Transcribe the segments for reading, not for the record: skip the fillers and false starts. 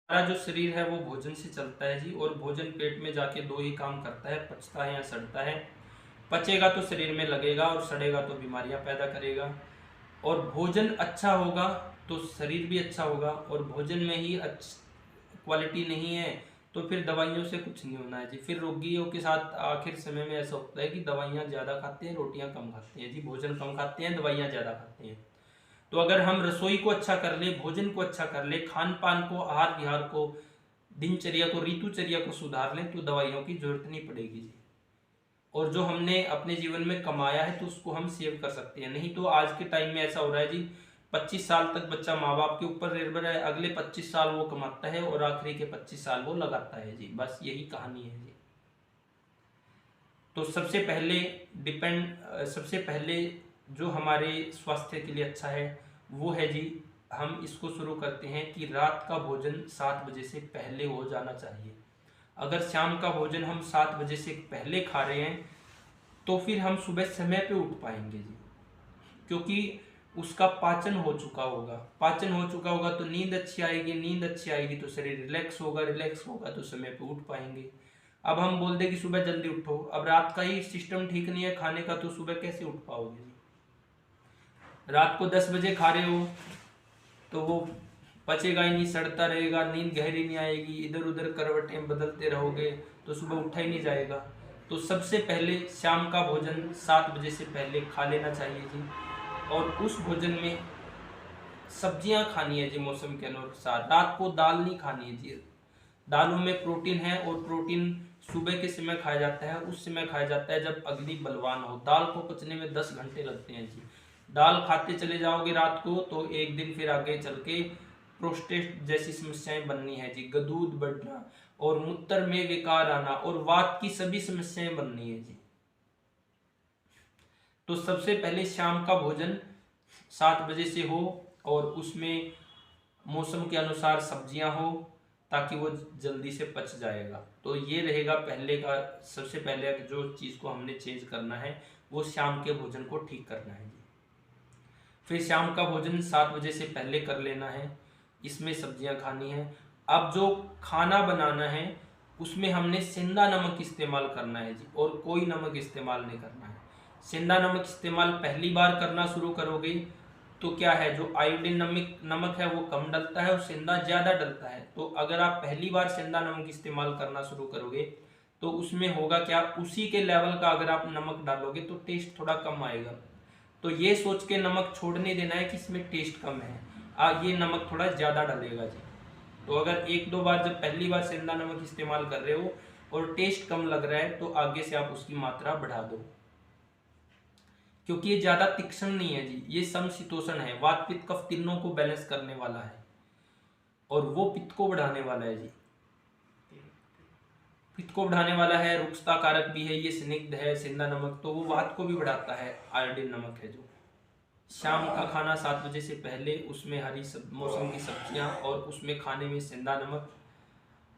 हमारा जो शरीर है वो भोजन से चलता है जी। और भोजन पेट में जाके दो ही काम करता है, पचता है या सड़ता है। पचेगा तो शरीर में लगेगा और सड़ेगा तो बीमारियां पैदा करेगा। और भोजन अच्छा होगा तो शरीर भी अच्छा होगा। और भोजन में ही क्वालिटी नहीं है तो फिर दवाइयों से कुछ नहीं होना है जी। फिर रोगियों के साथ आखिर समय में ऐसा होता है कि दवाइयाँ ज़्यादा खाते हैं, रोटियाँ कम खाते हैं जी। भोजन कम खाते हैं, दवाइयाँ ज़्यादा खाते हैं। तो अगर हम रसोई को अच्छा कर ले, भोजन को अच्छा कर ले, खान पान को, आहार विहार को, दिनचर्या को, ऋतुचर्या को सुधार लें तो दवाइयों की जरूरत नहीं पड़ेगी जी। और जो हमने अपने जीवन में कमाया है तो उसको हम सेव कर सकते हैं। नहीं तो आज के टाइम में ऐसा हो रहा है जी, 25 साल तक बच्चा माँ बाप के ऊपर निर्भर है, अगले 25 साल वो कमाता है और आखिरी के 25 साल वो लगाता है जी। बस यही कहानी है जी। तो सबसे पहले जो हमारे स्वास्थ्य के लिए अच्छा है वो है जी, हम इसको शुरू करते हैं कि रात का भोजन 7 बजे से पहले हो जाना चाहिए। अगर शाम का भोजन हम 7 बजे से पहले खा रहे हैं तो फिर हम सुबह समय पे उठ पाएंगे जी। क्योंकि उसका पाचन हो चुका होगा, पाचन हो चुका होगा तो नींद अच्छी आएगी, नींद अच्छी आएगी तो शरीर रिलैक्स होगा, रिलैक्स होगा तो समय पे उठ पाएंगे। अब हम बोल दें कि सुबह जल्दी उठो, अब रात का ही सिस्टम ठीक नहीं है खाने का तो सुबह कैसे उठ पाओगे जी। रात को 10 बजे खा रहे हो तो वो पचेगा ही नहीं, सड़ता रहेगा, नींद गहरी नहीं आएगी, इधर उधर करवटें बदलते रहोगे तो सुबह उठा ही नहीं जाएगा। तो सबसे पहले शाम का भोजन 7 बजे से पहले खा लेना चाहिए जी। और उस भोजन में सब्जियां खानी है जी मौसम के अनुसार। रात को दाल नहीं खानी है जी। दालों में प्रोटीन है और प्रोटीन सुबह के समय खाया जाता है, उस समय खाया जाता है जब अग्नि बलवान हो। दाल को पचने में 10 घंटे लगते हैं जी। दाल खाते चले जाओगे रात को तो एक दिन फिर आगे चल के प्रोस्टेट जैसी समस्याएं बननी है जी, गदूद बढ़ना और मूत्र में विकार आना और वात की सभी समस्याएं बननी है जी। तो सबसे पहले शाम का भोजन 7 बजे से हो और उसमें मौसम के अनुसार सब्जियां हो ताकि वो जल्दी से पच जाएगा। तो ये रहेगा पहले का, सबसे पहले जो चीज़ को हमने चेंज करना है वो शाम के भोजन को ठीक करना है जी। फिर शाम का भोजन 7 बजे से पहले कर लेना है, इसमें सब्जियां खानी है। अब जो खाना बनाना है उसमें हमने सेंधा नमक इस्तेमाल करना है जी, और कोई नमक इस्तेमाल नहीं करना है। सेंधा नमक इस्तेमाल पहली बार करना शुरू करोगे तो क्या है, जो आयोडीन नमक नमक है वो कम डलता है और सेंधा ज़्यादा डलता है। तो अगर आप पहली बार सेंधा नमक इस्तेमाल करना शुरू करोगे तो उसमें होगा क्या, उसी के लेवल का अगर आप नमक डालोगे तो टेस्ट थोड़ा कम आएगा। तो ये सोच के नमक छोड़ने देना है कि इसमें टेस्ट कम है, ये नमक थोड़ा ज़्यादा डालेगा जी। तो अगर एक दो बार, जब पहली बार सेंधा नमक इस्तेमाल कर रहे हो और टेस्ट कम लग रहा है तो आगे से आप उसकी मात्रा बढ़ा दो, क्योंकि ये ज़्यादा तीक्ष्ण नहीं है जी। ये समशीतोष्ण है, वात पित्त कफ तीनों को बैलेंस करने वाला है और वो पित्त को बढ़ाने वाला है जी। पित्त को बढ़ाने वाला है, रुक्षता कारक भी है, ये स्निग्ध है सेंधा नमक, तो वो वात को भी बढ़ाता है, आयोडीन नमक है जो। शाम का खाना 7 बजे से पहले, उसमें मौसम की सब्जियां और उसमें खाने में सेंधा नमक,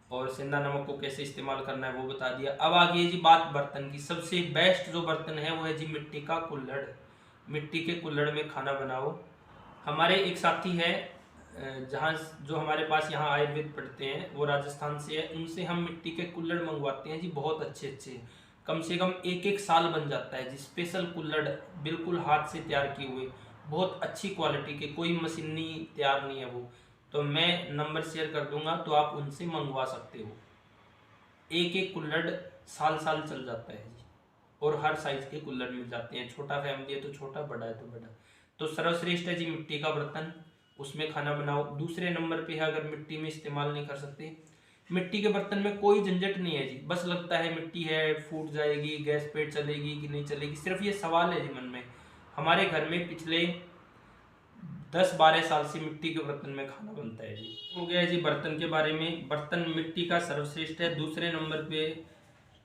और सेंधा नमक को कैसे इस्तेमाल करना है वो बता दिया। अब आ गई जी बात बर्तन की। सबसे बेस्ट जो बर्तन है वो है जी मिट्टी का कुल्हड़। मिट्टी के कुल्हड़ में खाना बनाओ। हमारे एक साथी है जहाँ, जो हमारे पास यहाँ आयुर्वेद पढ़ते हैं, वो राजस्थान से है, उनसे हम मिट्टी के कुल्हड़ मंगवाते हैं जी, बहुत अच्छे अच्छे, कम से कम एक एक साल बन जाता है जी। स्पेशल कुल्हड़, बिल्कुल हाथ से तैयार किए हुए, बहुत अच्छी क्वालिटी के, कोई मशीनी तैयार नहीं है वो। तो मैं नंबर शेयर कर दूंगा तो आप उनसे मंगवा सकते हो। एक एक कुल्हड़ साल साल चल जाता है जी, और हर साइज के कुल्हड़ मिल जाते हैं। छोटा फैमिली है तो छोटा, बड़ा है तो बड़ा। तो सर्वश्रेष्ठ है जी मिट्टी का बर्तन, उसमें खाना बनाओ। दूसरे नंबर पे है, अगर मिट्टी में इस्तेमाल नहीं कर सकते, मिट्टी के बर्तन में कोई झंझट नहीं है जी। बस लगता है मिट्टी है, फूट जाएगी, गैस पेट चलेगी कि नहीं चलेगी, सिर्फ ये सवाल है जी मन में। हमारे घर में पिछले 10-12 साल से मिट्टी के बर्तन में खाना बनता है जी। हो गया है जी बर्तन के बारे में। बर्तन मिट्टी का सर्वश्रेष्ठ है दूसरे नंबर पे।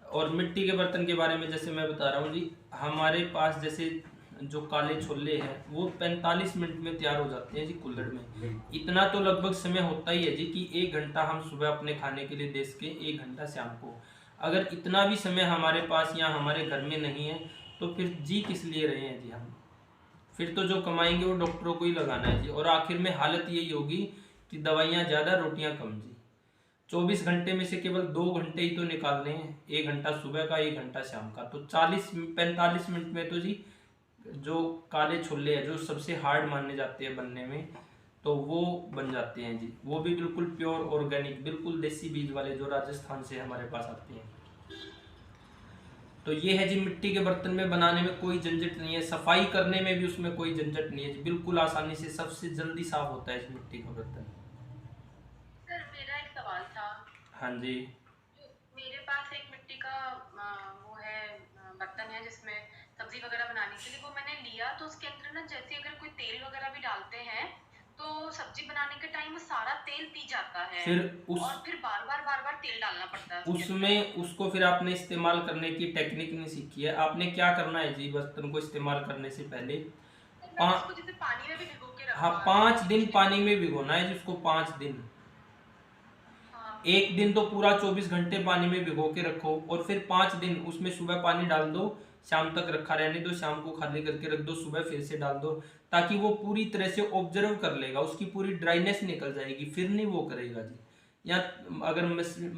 और मिट्टी के बर्तन के बारे में जैसे मैं बता रहा हूँ जी, हमारे पास जैसे जो काले छोले हैं वो 45 मिनट में तैयार हो जाते हैं जी कुल्हड़ में। इतना तो लगभग समय होता ही है जी कि 1 घंटा हम सुबह अपने खाने के लिए दे सके, 1 घंटा शाम को। अगर इतना भी समय हमारे पास या हमारे घर में नहीं है तो फिर जी किस लिए रहे हैं जी हम। फिर तो जो कमाएंगे वो डॉक्टरों को ही लगाना है जी। और आखिर में हालत यही होगी कि दवाइयाँ ज़्यादा, रोटियाँ कम जी। 24 घंटे में से केवल 2 घंटे ही तो निकालने हैं, 1 घंटा सुबह का, 1 घंटा शाम का। तो 40-45 मिनट में तो जी जो काले छोले हैं जो सबसे हार्ड माने जाते हैं बनने में, तो वो बन जाते हैं जी। वो भी बिल्कुल प्योर ऑर्गेनिक, बिल्कुल देसी बीज वाले, जो राजस्थान से हमारे पास आते हैं। तो ये है जी, मिट्टी के बर्तन में बनाने में कोई झंझट नहीं है, सफाई करने में भी उसमें कोई झंझट नहीं है जी, बिल्कुल आसानी से सबसे जल्दी साफ होता है इस मिट्टी का बर्तन। सर मेरा एक सवाल था। हाँ जी। जो मेरे पास एक मिट्टी का वो है बर्तन है जिसमें सब्जी वगैरह बनाने के लिए, वो मैंने लिया तो उसके अंदर ना जैसे अगर कोई तेल वगैरह भी डालते हैं तो सब्जी बनाने के टाइम वो सारा तेल पी जाता है फिर उस और फिर बार बार तेल डालना पड़ता है उसके अंदर। उसमें उसको फिर आपने इस्तेमाल करने की टेक्निक नहीं सीखी है। आपने क्या करना है जी, बर्तन को इस्तेमाल करने से पहले तो पा मैंने उसको जैसे पानी में भी भिगो के हाँ, रखा है 5 दिन कुछ पानी दिनों में तक। भिगोना है जिसको, 5 दिन। हाँ। एक दिन तो पूरा 24 घंटे पानी में भिगो के रखो, और फिर 5 दिन उसमें सुबह पानी डाल दो, शाम तक रखा रहने दो, शाम को खाली करके रख दो, सुबह फिर से डाल दो, ताकि वो पूरी तरह से ऑब्जर्व कर लेगा, उसकी पूरी ड्राइनेस निकल जाएगी, फिर नहीं वो करेगा जी। या अगर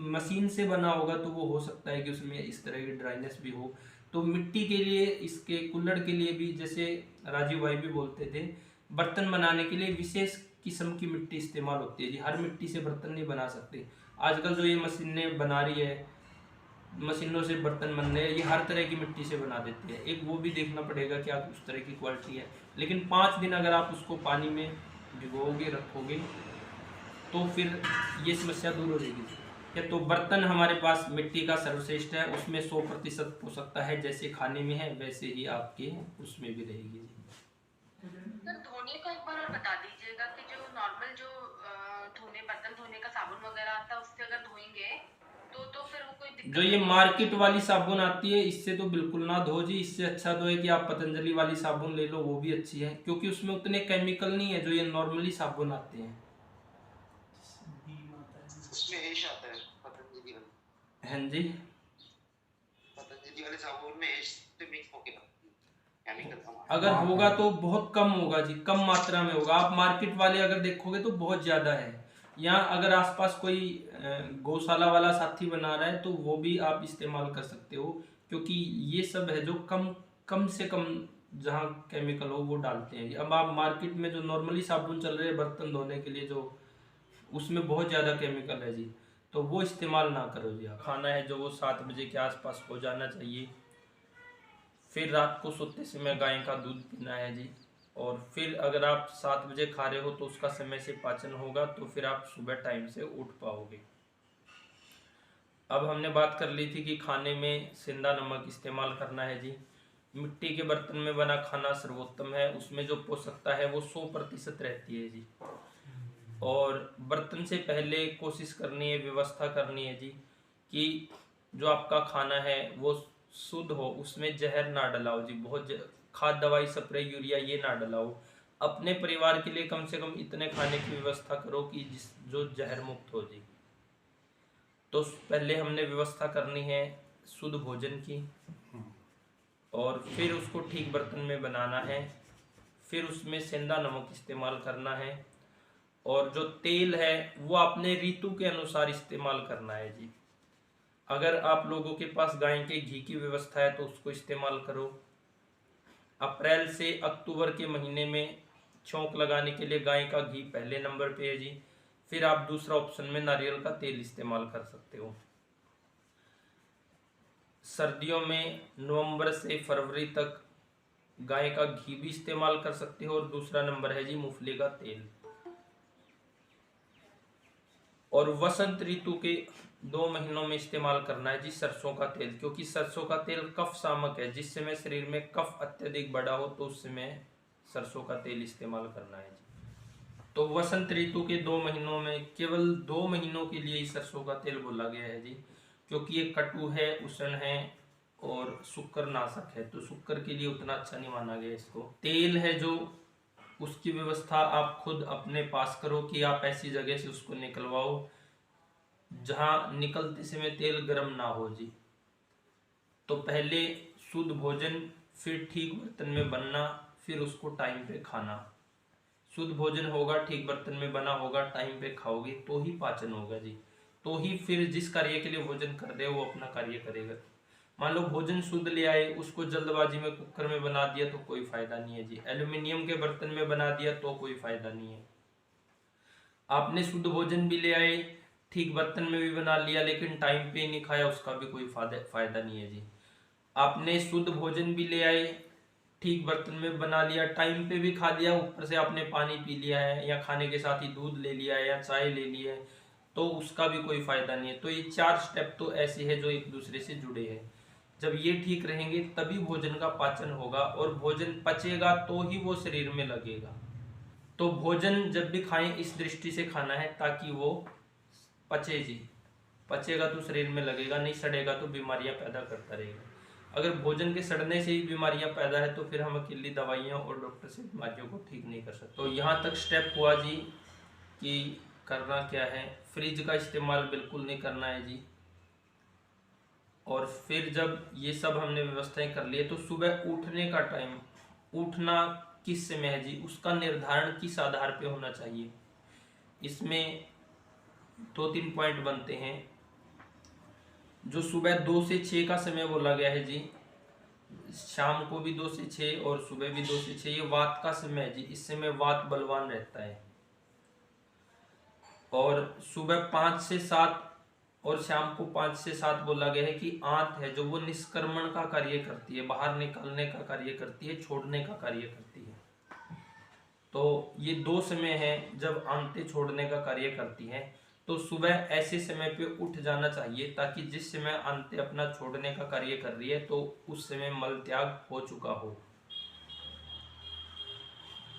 मशीन से बना होगा तो वो हो सकता है कि उसमें इस तरह की ड्राइनेस भी हो। तो मिट्टी के लिए, इसके कुल्हड़ के लिए भी, जैसे राजीव भाई भी बोलते थे, बर्तन बनाने के लिए विशेष किस्म की मिट्टी इस्तेमाल होती है जी, हर मिट्टी से बर्तन नहीं बना सकते। आजकल जो ये मशीनें बना रही है, मशीनों से बर्तन बन रहे हैं, ये हर तरह की मिट्टी से बना देती है। एक वो भी देखना पड़ेगा कि आप उस तरह की क्वालिटी है। लेकिन 5 दिन अगर आप उसको पानी में भिगोगे रखोगे तो फिर ये समस्या दूर हो जाएगी। क्या तो बर्तन हमारे पास मिट्टी का सर्वश्रेष्ठ है, उसमें 100% पोषकता है, जैसे खाने में है वैसे ही आपके उसमें भी रहेगी। सर धोने का एक बार और बता दीजिएगा कि जो नॉर्मल जो धोने बर्तन धोने का साबुन वगैरह आता है उससे अगर धोएंगे तो फिर वो कोई जो दिक्कत ये तो नहीं आएगी मार्केट उसमें? वाली साबुन आती है इससे तो बिल्कुल ना धो जी, इससे अच्छा तो है कि आप पतंजलि वाली साबुन ले लो, वो भी अच्छी है, क्योंकि उसमें उतने केमिकल नहीं है जो ये नॉर्मली साबुन आते हैं। उसमें एश आता है पतंजलि वाले। हाँ जी। पतंजलि वाले साबुन में एश से मिक्स होके बनती है, केमिकल कम अगर आता होगा तो बहुत कम होगा जी, कम मात्रा में होगा। आप मार्केट वाले अगर देखोगे तो बहुत ज्यादा है। या अगर आसपास कोई गौशाला वाला साथी बना रहा है तो वो भी आप इस्तेमाल कर सकते हो, क्योंकि ये सब है जो कम कम से कम जहाँ केमिकल हो वो डालते हैं जी। अब आप मार्केट में जो नॉर्मली साबुन चल रहे हैं बर्तन धोने के लिए, जो उसमें बहुत ज़्यादा केमिकल है जी, तो वो इस्तेमाल ना करो जी। आप खाना है जो वो 7 बजे के आसपास हो जाना चाहिए। फिर रात को सोते समय गाय का दूध पीना है जी। और फिर अगर आप 7 बजे खा रहे हो तो उसका समय से पाचन होगा, तो फिर आप सुबह टाइम से उठ पाओगे। अब हमने बात कर ली थी कि खाने में सेंधा नमक इस्तेमाल करना है जी। मिट्टी के बर्तन में बना खाना सर्वोत्तम है, उसमें जो पोषकता है वो 100% रहती है जी। और बर्तन से पहले कोशिश करनी है, व्यवस्था करनी है जी, कि जो आपका खाना है वो शुद्ध हो, उसमें जहर ना डलाओ जी, खाद दवाई स्प्रे यूरिया ये ना डलाओ। अपने परिवार के लिए कम से कम इतने खाने की व्यवस्था करो कि जो जहर मुक्त हो जी। तो पहले हमने व्यवस्था करनी है शुद्ध भोजन की, और फिर उसको ठीक बर्तन में बनाना है, फिर उसमें सेंधा नमक इस्तेमाल करना है, और जो तेल है वो अपने ऋतु के अनुसार इस्तेमाल करना है जी। अगर आप लोगों के पास गाय के घी की व्यवस्था है तो उसको इस्तेमाल करो। अप्रैल से अक्टूबर के महीने में छौंक लगाने के लिए गाय का घी पहले नंबर पे है जी। फिर आप दूसरा ऑप्शन में नारियल का तेल इस्तेमाल कर सकते हो। सर्दियों में नवंबर से फरवरी तक गाय का घी भी इस्तेमाल कर सकते हो, और दूसरा नंबर है जी मूंगफली का तेल। और वसंत ऋतु के 2 महीनों में इस्तेमाल करना है जी सरसों का तेल, क्योंकि सरसों का तेल कफ शामक है, जिस समय शरीर में कफ अत्यधिक बढ़ा हो तो उस समय सरसों का तेल इस्तेमाल करना है जी। तो वसंत ऋतु के 2 महीनों में, केवल 2 महीनों के लिए ही सरसों का तेल बोला गया है जी, क्योंकि ये कटु है, उष्ण है और शुक्र नाशक है, तो शुक्र के लिए उतना अच्छा नहीं माना गया इसको। तेल है जो, उसकी व्यवस्था आप खुद अपने पास करो कि आप ऐसी जगह से उसको निकलवाओ जहां निकलते समय तेल गर्म ना हो जी। तो पहले शुद्ध भोजन, फिर ठीक बर्तन में बनना, फिर उसको टाइम पे खाना। शुद्ध भोजन होगा, ठीक बर्तन में बना होगा, टाइम पे खाओगे तो ही पाचन होगा जी। तो ही फिर जिस कार्य के लिए भोजन कर रहे हो वो अपना कार्य करेगा। मान लो भोजन शुद्ध ले आए, उसको जल्दबाजी में कुकर में बना दिया तो कोई फायदा नहीं है जी। एल्यूमिनियम के बर्तन में बना दिया तो कोई फायदा नहीं है। आपने शुद्ध भोजन भी ले आए, ठीक बर्तन में भी बना लिया, लेकिन टाइम पे नहीं खाया, उसका भी कोई फायदा नहीं है जी। आपने शुद्ध भोजन भी ले आए, ठीक बर्तन में बना लिया, टाइम पे भी खा लिया, ऊपर से आपने पानी पी लिया है या खाने के साथ ही दूध ले लिया है या चाय ले ली है, तो उसका भी कोई फायदा नहीं है। तो ये 4 स्टेप तो ऐसे है जो एक दूसरे से जुड़े हैं। जब ये ठीक रहेंगे तभी भोजन का पाचन होगा, और भोजन पचेगा तो ही वो शरीर में लगेगा। तो भोजन जब भी खाएं इस दृष्टि से खाना है ताकि वो पचे जी। पचेगा तो शरीर में लगेगा, नहीं सड़ेगा तो बीमारियां पैदा करता रहेगा। अगर भोजन के सड़ने से ही बीमारियां पैदा है तो फिर हम अकेली दवाइयां और डॉक्टर से बीमारियों को ठीक नहीं कर सकते। तो यहाँ तक स्टेप हुआ जी कि करना क्या है। फ्रिज का इस्तेमाल बिल्कुल नहीं करना है जी। और फिर जब ये सब हमने व्यवस्थाएं कर लिए तो सुबह उठने का टाइम, उठना किस समय है जी, उसका निर्धारण किस आधार पे होना चाहिए। इसमें 2-3 पॉइंट बनते हैं। जो सुबह 2 से 6 का समय बोला गया है जी, शाम को भी 2 से 6 और सुबह भी 2 से 6, ये वात का समय है जी। इस समय वात बलवान रहता है। और सुबह 5 से 7 और शाम को 5 से 7 बोला गया है कि आंत है जो वो निष्क्रमण का कार्य करती है, बाहर निकालने का कार्य करती है, छोड़ने का कार्य करती है। तो ये 2 समय है जब आंतें छोड़ने का कार्य करती है। तो सुबह ऐसे समय पे उठ जाना चाहिए ताकि जिस समय आंतें अपना छोड़ने का कार्य कर रही है तो उस समय मल त्याग हो चुका हो।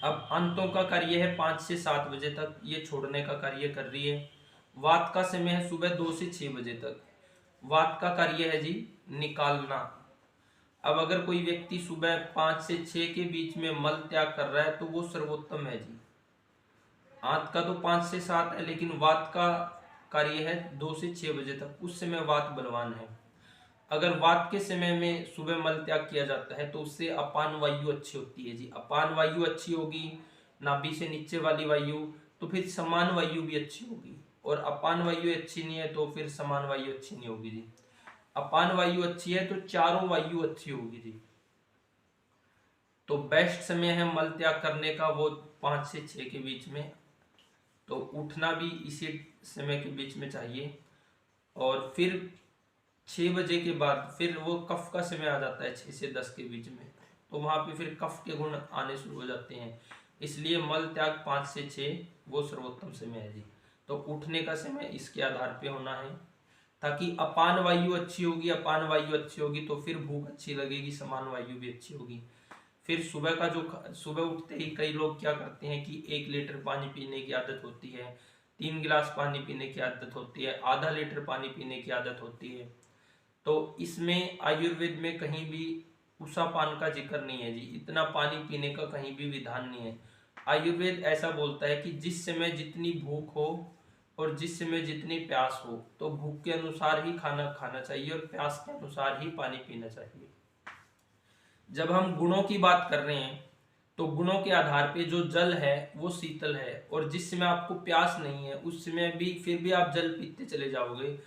अब आंतों का कार्य है 5 से 7 बजे तक, ये छोड़ने का कार्य कर रही है। वात का समय है सुबह 2 से 6 बजे तक। वात का कार्य है जी निकालना। अब अगर कोई व्यक्ति सुबह 5 से 6 के बीच में मल त्याग कर रहा है तो वो सर्वोत्तम है जी। आंत का तो 5 से 7 है, लेकिन वात का कार्य है 2 से 6 बजे तक, उस समय वात बलवान है। अगर वात के समय में सुबह मल त्याग किया जाता है तो उससे अपान वायु अच्छी होती है जी। अपान वायु अच्छी होगी, नाभि से नीचे वाली वायु, तो फिर समान वायु भी अच्छी होगी। और अपान वायु अच्छी नहीं है तो फिर समान वायु अच्छी नहीं होगी जी। अपान वायु अच्छी है तो चारों वायु अच्छी होगी जी। तो बेस्ट समय है मल त्याग करने का वो 5 से 6 के बीच में। तो उठना भी इसी समय के बीच में चाहिए। और फिर 6 बजे के बाद फिर वो कफ का समय आ जाता है 6 से 10 के बीच में, तो वहां पे फिर कफ के गुण आने शुरू हो जाते हैं। इसलिए मल त्याग 5 से 6 वो सर्वोत्तम समय है जी। तो उठने का समय इसके आधार पे होना है ताकि अपान वायु अच्छी होगी। अपान वायु अच्छी होगी तो फिर भूख अच्छी लगेगी, समान वायु भी अच्छी होगी। फिर सुबह का जो सुबह उठते ही कई लोग क्या करते हैं कि 1 लीटर पानी पीने की आदत होती है, 3 गिलास पानी पीने की आदत होती है, आधा लीटर पानी पीने की आदत होती है। तो इसमें आयुर्वेद में कहीं भी उषा पान का जिक्र नहीं है जी। इतना पानी पीने का कहीं भी विधान नहीं है। आयुर्वेद ऐसा बोलता है कि जिस समय जितनी भूख हो और जिस समय जितनी प्यास हो, तो भूख के अनुसार ही खाना खाना चाहिए और प्यास के अनुसार ही पानी पीना चाहिए। जब हम गुणों की बात कर रहे हैं तो गुणों के आधार पे जो जल है वो शीतल है, और जिस समय आपको प्यास नहीं है उस समय भी फिर भी आप जल पीते चले जाओगे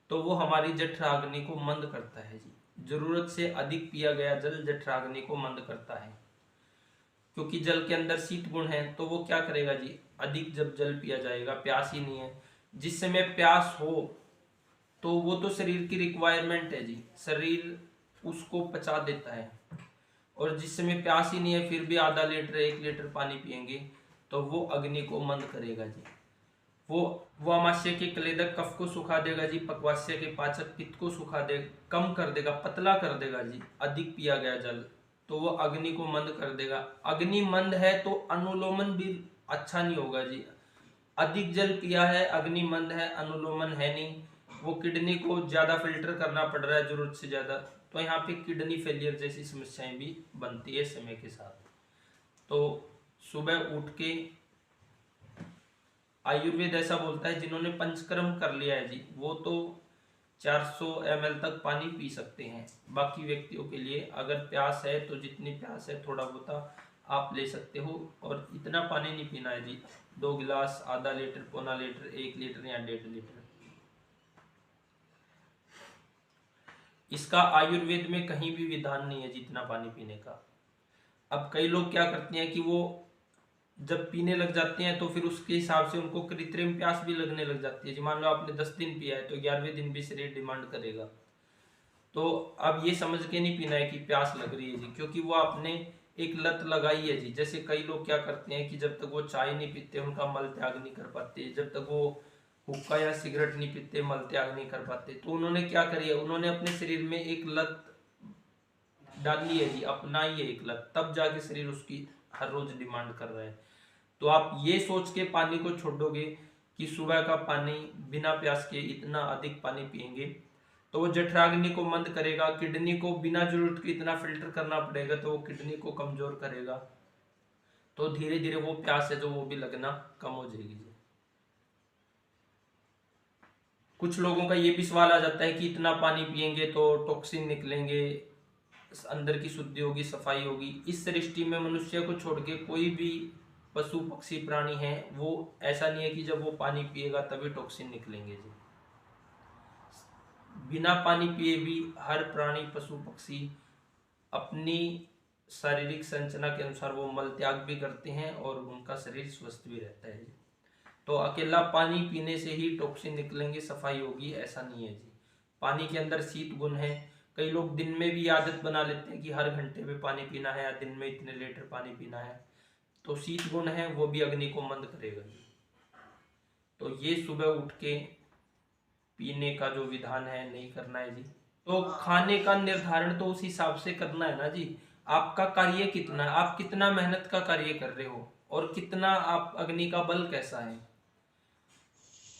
तो वो हमारी जठराग्नि को मंद करता है जी। जरूरत से अधिक पिया गया जल जठराग्नि को मंद करता है, क्योंकि जल के अंदर शीत गुण है। तो वो क्या करेगा जी, अधिक जब जल पिया जाएगा, प्यास ही नहीं है, जिस समय प्यास हो तो वो तो शरीर की रिक्वायरमेंट है जी, शरीर उसको पचा देता है। और जिस समय प्यास ही नहीं है फिर भी आधा लीटर 1 लीटर पानी पिएंगे तो वो अग्नि को मंद करेगा जी। वो अमाशय के क्लेदक कफ को सुखा देगा जी, पक्वाशय के पाचक पित्त को सुखा दे, कम कर देगा, पतला कर देगा जी। अधिक पिया गया जल तो वो अग्नि को मंद कर देगा। अग्नि मंद है तो अनुलोमन भी अच्छा नहीं होगा जी। अधिक जल पिया है, अग्नि मंद है, अनुलोमन है नहीं, वो किडनी को ज्यादा फिल्टर करना पड़ रहा है जरूरत से ज्यादा, तो यहाँ पे किडनी फेलियर जैसी समस्याएं भी बनती है समय के साथ। तो सुबह उठ के आयुर्वेद ऐसा बोलता है जिन्होंने पंचकर्म कर लिया है जी वो तो 400 ml तक पानी पी सकते हैं। बाकी व्यक्तियों के लिए अगर प्यास है तो जितनी प्यास है थोड़ा बहुत आप ले सकते हो, और इतना पानी नहीं पीना है जी। 2 गिलास, आधा लीटर, पौना लीटर, 1 लीटर या 1.5 लीटर। इसका आयुर्वेद में कहीं भी विधान नहीं है जितना पानी पीने का। अब कई लोग क्या करते हैं कि वो जब पीने लग जाते हैं तो फिर उसके हिसाब से उनको कृत्रिम प्यास भी लगने लग जाती है जी। मान लो आपने 10 दिन पिया है तो 11वें दिन भी शरीर डिमांड करेगा। तो अब ये समझ के नहीं पीना है कि प्यास लग रही है जी, क्योंकि वो आपने एक लत लगाई है जी। जैसे कई लोग क्या करते हैं कि जब तक वो चाय नहीं पीते उनका मल त्याग नहीं कर पाते, जब तक वो हुक्का या सिगरेट नहीं पीते मल त्याग नहीं कर पाते। तो उन्होंने क्या करी है, उन्होंने अपने शरीर में एक लत डाली है जी, अपनाई है एक लत, तब जाके शरीर उसकी हर रोज डिमांड कर रहा है। तो आप ये सोच के पानी को छोड़ोगे कि सुबह का पानी बिना प्यास के इतना अधिक पानी पिएंगे तो वो जठराग्नि को मंद करेगा, किडनी को बिना जरूरत के इतना फिल्टर करना पड़ेगा तो वो किडनी को कमजोर करेगा। तो धीरे धीरे वो प्यास है जो वो भी लगना कम हो जाएगी। कुछ लोगों का ये भी सवाल आ जाता है कि इतना पानी पिएंगे तो टॉक्सिन निकलेंगे, अंदर की शुद्धि होगी, सफाई होगी। इस दृष्टि में मनुष्य को छोड़ के कोई भी पशु पक्षी प्राणी है वो ऐसा नहीं है कि जब वो पानी पिएगा तभी टॉक्सिन निकलेंगे जी। बिना पानी पिए भी हर प्राणी पशु पक्षी अपनी शारीरिक संरचना के अनुसार वो मल त्याग भी करते हैं और उनका शरीर स्वस्थ भी रहता है जी। तो अकेला पानी पीने से ही टॉक्सिन निकलेंगे, सफाई होगी, ऐसा नहीं है जी। पानी के अंदर शीत गुण है। कई लोग दिन में भी आदत बना लेते हैं कि हर घंटे में पानी पीना है या दिन में इतने लीटर पानी पीना है, तो शीत गुण है वो भी अग्नि को मंद करेगा जी। तो ये सुबह उठ के पीने का जो विधान है नहीं करना है जी। तो खाने का निर्धारण तो उस हिसाब से करना है ना जी। आपका कार्य कितना है, आप कितना मेहनत का कार्य कर रहे हो और कितना आप अग्नि का बल कैसा है।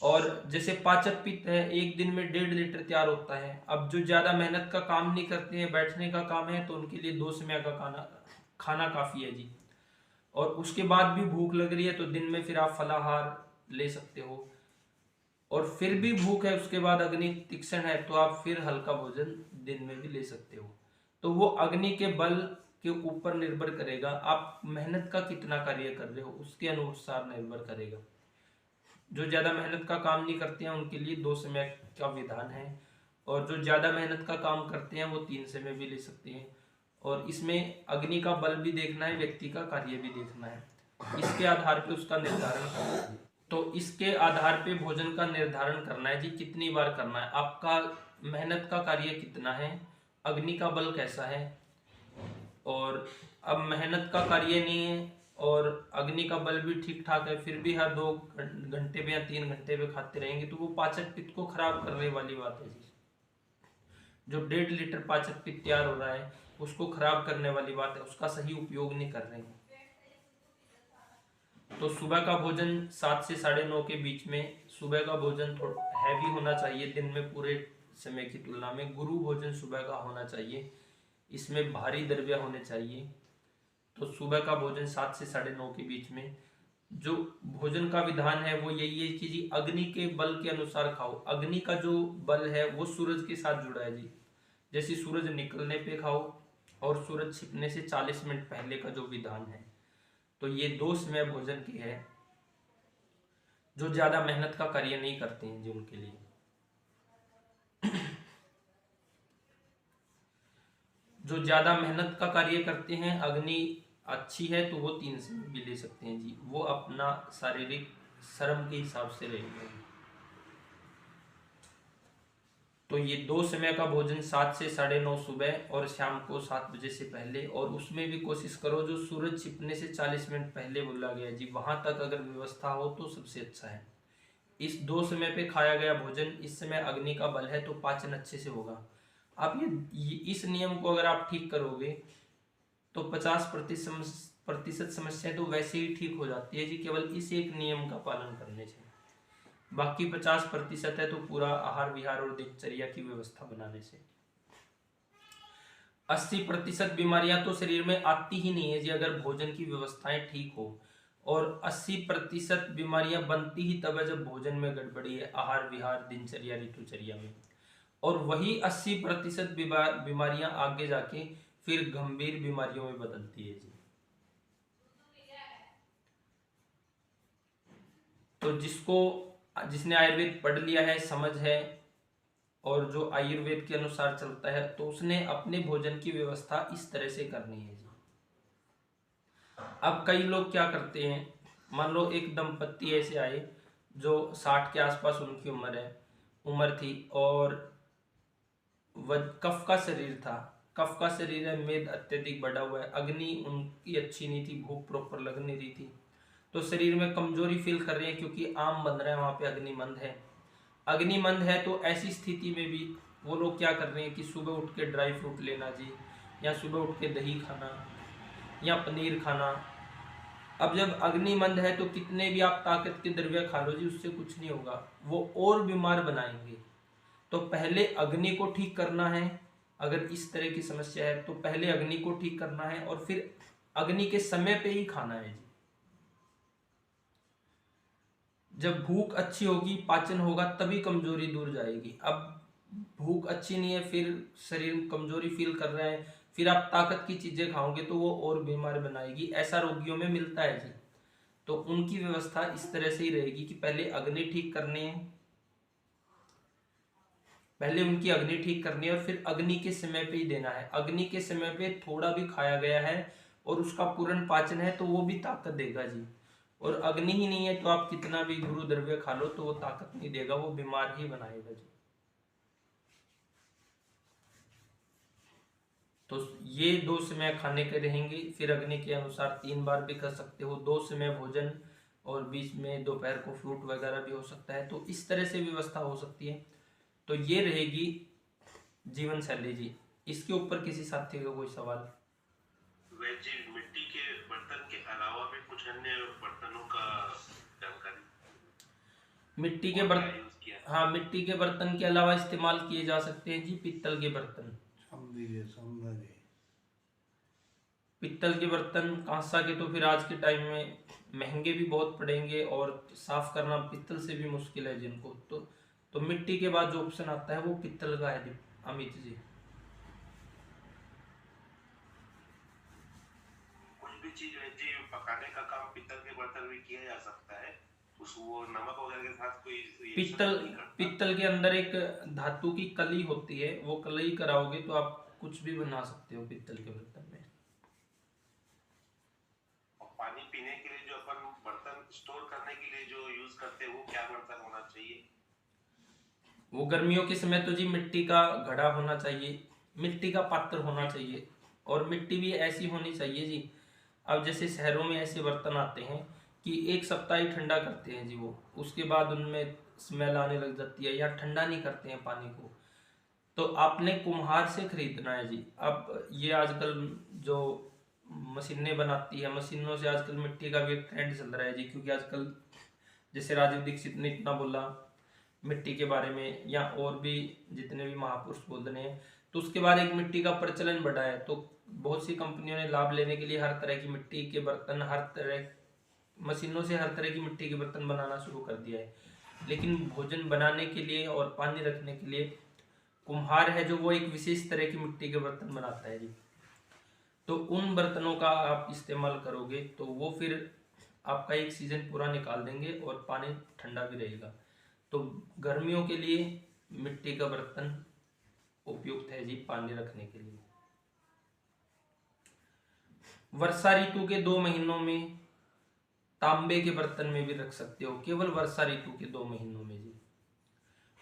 और जैसे पाचक पित्त है एक दिन में 1.5 लीटर तैयार होता है। अब जो ज्यादा मेहनत का काम नहीं करते हैं, बैठने का काम है, तो उनके लिए 2 समय का खाना काफी है जी। और उसके बाद भी भूख लग रही है तो दिन में फिर आप फलाहार ले सकते हो। और फिर भी भूख है उसके बाद अग्नि तीक्ष्ण है तो आप फिर हल्का भोजन दिन में भी ले सकते हो। तो वो अग्नि के बल के ऊपर निर्भर करेगा, आप मेहनत का कितना कार्य कर रहे हो उसके अनुसार निर्भर करेगा। जो ज्यादा मेहनत का काम नहीं करते हैं उनके लिए 2 समय का विधान है, और जो ज्यादा मेहनत का काम करते हैं वो 3 समय भी ले सकते हैं। और इसमें अग्नि का बल भी देखना है, व्यक्ति का कार्य भी देखना है, इसके आधार पे उसका निर्धारण करना है। तो इसके आधार पे भोजन का निर्धारण करना है जी, कितनी बार करना है, आपका मेहनत का कार्य कितना है, अग्नि का बल कैसा है। और अब मेहनत का कार्य नहीं है और अग्नि का बल भी ठीक ठाक है, फिर भी हर 2 घंटे पे या 3 घंटे पे खाते रहेंगे तो वो पाचक पित्त को खराब करने वाली बात है जी। जो 1.5 लीटर पाचक पित्त तैयार हो रहा है उसको खराब करने वाली बात है, उसका सही उपयोग नहीं कर रहे हैं। तो सुबह का भोजन 7 से 9:30 के बीच में, सुबह का भोजन थोड़ा हैवी होना चाहिए दिन में पूरे समय की तुलना में। गुरु भोजन सुबह का होना चाहिए, इसमें भारी द्रव्य होने चाहिए। तो सुबह का भोजन 7 से 9:30 के बीच में। जो भोजन का विधान है वो यही है कि जी अग्नि के बल के अनुसार खाओ। अग्नि का जो बल है वो सूरज के साथ जुड़ा है जी। जैसे सूरज निकलने पे खाओ और सूरज छिपने से 40 मिनट पहले का जो विधान है। तो ये 2 समय भोजन की है जो ज्यादा मेहनत का कार्य नहीं करते हैं जी उनके लिए। जो ज्यादा मेहनत का कार्य करते हैं, अग्नि अच्छी है तो वो 3 समय भी ले सकते हैं जी, वो अपना शारीरिक श्रम के हिसाब से रहेगा। तो ये 2 समय का भोजन 7 से 9:30 सुबह और शाम को 7 बजे से पहले, और उसमें भी कोशिश करो जो सूरज छिपने से 40 मिनट पहले बोला गया जी वहां तक अगर व्यवस्था हो तो सबसे अच्छा है। इस 2 समय पे खाया गया भोजन, इस समय अग्नि का बल है तो पाचन अच्छे से होगा। आप ये इस नियम को अगर आप ठीक करोगे तो 50% समस्याएं तो वैसे ही ठीक हो जाती है जी, केवल इस एक नियम का पालन करने से। बाकी 50% है तो पूरा आहार विहार और दिनचर्या की व्यवस्था बनाने से। 80% बीमारियां तो शरीर में आती ही नहीं है जी अगर भोजन की व्यवस्थाएं ठीक हो, और 80% बीमारियां बनती ही तब है जब भोजन में गड़बड़ी है, आहार विहार दिनचर्या ऋतुचर्या में। और वही 80% बीमारियां आगे जाके फिर गंभीर बीमारियों में बदलती है जी। तो जिसने आयुर्वेद पढ़ लिया है, समझ है, और जो आयुर्वेद के अनुसार चलता है, तो उसने अपने भोजन की व्यवस्था इस तरह से करनी है जी। अब कई लोग क्या करते हैं, मान लो एक दंपत्ति ऐसे आए जो 60 के आसपास उनकी उम्र थी, और कफ का शरीर था, कफ का शरीर है, मेद अत्यधिक बढ़ा हुआ है, अग्नि उनकी अच्छी नहीं थी, भूख प्रॉपर लग नहीं रही थी, तो शरीर में कमजोरी फील कर रहे हैं क्योंकि आम बन रहा है, वहां पे अग्निमंद है। अग्निमंद है तो ऐसी स्थिति में भी वो लोग क्या कर रहे हैं कि सुबह उठ के ड्राई फ्रूट लेना जी, या सुबह उठ के दही खाना या पनीर खाना। अब जब अग्निमंद है तो कितने भी आप ताकत के द्रव्य खा लो जी, उससे कुछ नहीं होगा, वो और बीमार बनाएंगे। तो पहले अग्नि को ठीक करना है। अगर इस तरह की समस्या है तो पहले अग्नि को ठीक करना है, और फिर अग्नि के समय पे ही खाना है जी। जब भूख अच्छी होगी, पाचन होगा, तभी कमजोरी दूर जाएगी। अब भूख अच्छी नहीं है, फिर शरीर कमजोरी फील कर रहा है, फिर आप ताकत की चीजें खाओगे तो वो और बीमार बनाएगी। ऐसा रोगियों में मिलता है जी। तो उनकी व्यवस्था इस तरह से ही रहेगी कि पहले अग्नि ठीक करनी है, पहले उनकी अग्नि ठीक करनी है, और फिर अग्नि के समय पे ही देना है। अग्नि के समय पे थोड़ा भी खाया गया है और उसका पूर्ण पाचन है तो वो भी ताकत देगा जी। और अग्नि ही नहीं है तो आप कितना भी गुरु द्रव्य खा लो तो वो ताकत नहीं देगा, वो बीमार ही बनाएगा जी। तो ये 2 समय खाने के रहेंगे। फिर अग्नि के अनुसार 3 बार भी कर सकते हो, 2 समय भोजन, और बीच में दोपहर को फ्रूट वगैरह भी हो सकता है। तो इस तरह से व्यवस्था हो सकती है। तो ये रहेगी जीवन शैली जी। इसके ऊपर किसी साथी का कोई सवाल? जी, मिट्टी के बर्तन के अलावा भी कुछ अन्य बर्तनों का जानकारी? मिट्टी के बर्तन, हाँ, मिट्टी के बर्तन के अलावा इस्तेमाल किए जा सकते हैं जी पित्तल के बर्तन। पित्तल के बर्तन, कांसा के तो फिर आज के टाइम में महंगे भी बहुत पड़ेंगे, और साफ करना पित्तल से भी मुश्किल है जिनको। तो मिट्टी के बाद जो ऑप्शन आता है वो पित्तल का है जी, अमित जी। कोई भी चीज जी पकाने का काम पित्तल के बर्तन में किया जा सकता है, वो नमक वगैरह के साथ कोई पित्तल के अंदर एक धातु की कली होती है, वो कली कराओगे तो आप कुछ भी बना सकते हो पित्तल के बर्तन में। पानी पीने के लिए जो अपन बर्तन स्टोर करने के लिए जो यूज करते हैं वो क्या बर्तन होना चाहिए? वो गर्मियों के समय तो जी मिट्टी का घड़ा होना चाहिए, मिट्टी का पात्र होना चाहिए, और मिट्टी भी ऐसी होनी चाहिए जी। अब जैसे शहरों में ऐसे बर्तन आते हैं कि 1 सप्ताह ही ठंडा करते हैं जी, वो उसके बाद उनमें स्मेल आने लग जाती है, या ठंडा नहीं करते हैं पानी को। तो आपने कुम्हार से खरीदना है जी। अब ये आजकल जो मशीनें बनाती है, मशीनों से आजकल मिट्टी का भी एक ट्रेंड चल रहा है जी, क्योंकि आजकल जैसे राजीव दीक्षित ने इतना बोला मिट्टी के बारे में, या और भी जितने भी महापुरुष बोल रहे हैं, तो उसके बाद एक मिट्टी का प्रचलन बढ़ा है। तो बहुत सी कंपनियों ने लाभ लेने के लिए हर तरह की मिट्टी के बर्तन, हर तरह मशीनों से हर तरह की मिट्टी के बर्तन बनाना शुरू कर दिया है। लेकिन भोजन बनाने के लिए और पानी रखने के लिए कुम्हार है जो वो एक विशेष तरह की मिट्टी के बर्तन बनाता है जी। तो उन बर्तनों का आप इस्तेमाल करोगे तो वो फिर आपका एक सीजन पूरा निकाल देंगे और पानी ठंडा भी रहेगा। तो गर्मियों के लिए मिट्टी का बर्तन उपयुक्त है जी पानी रखने के लिए। वर्षा ऋतु के 2 महीनों में तांबे के बर्तन में भी रख सकते हो, केवल वर्षा ऋतु के 2 महीनों में जी।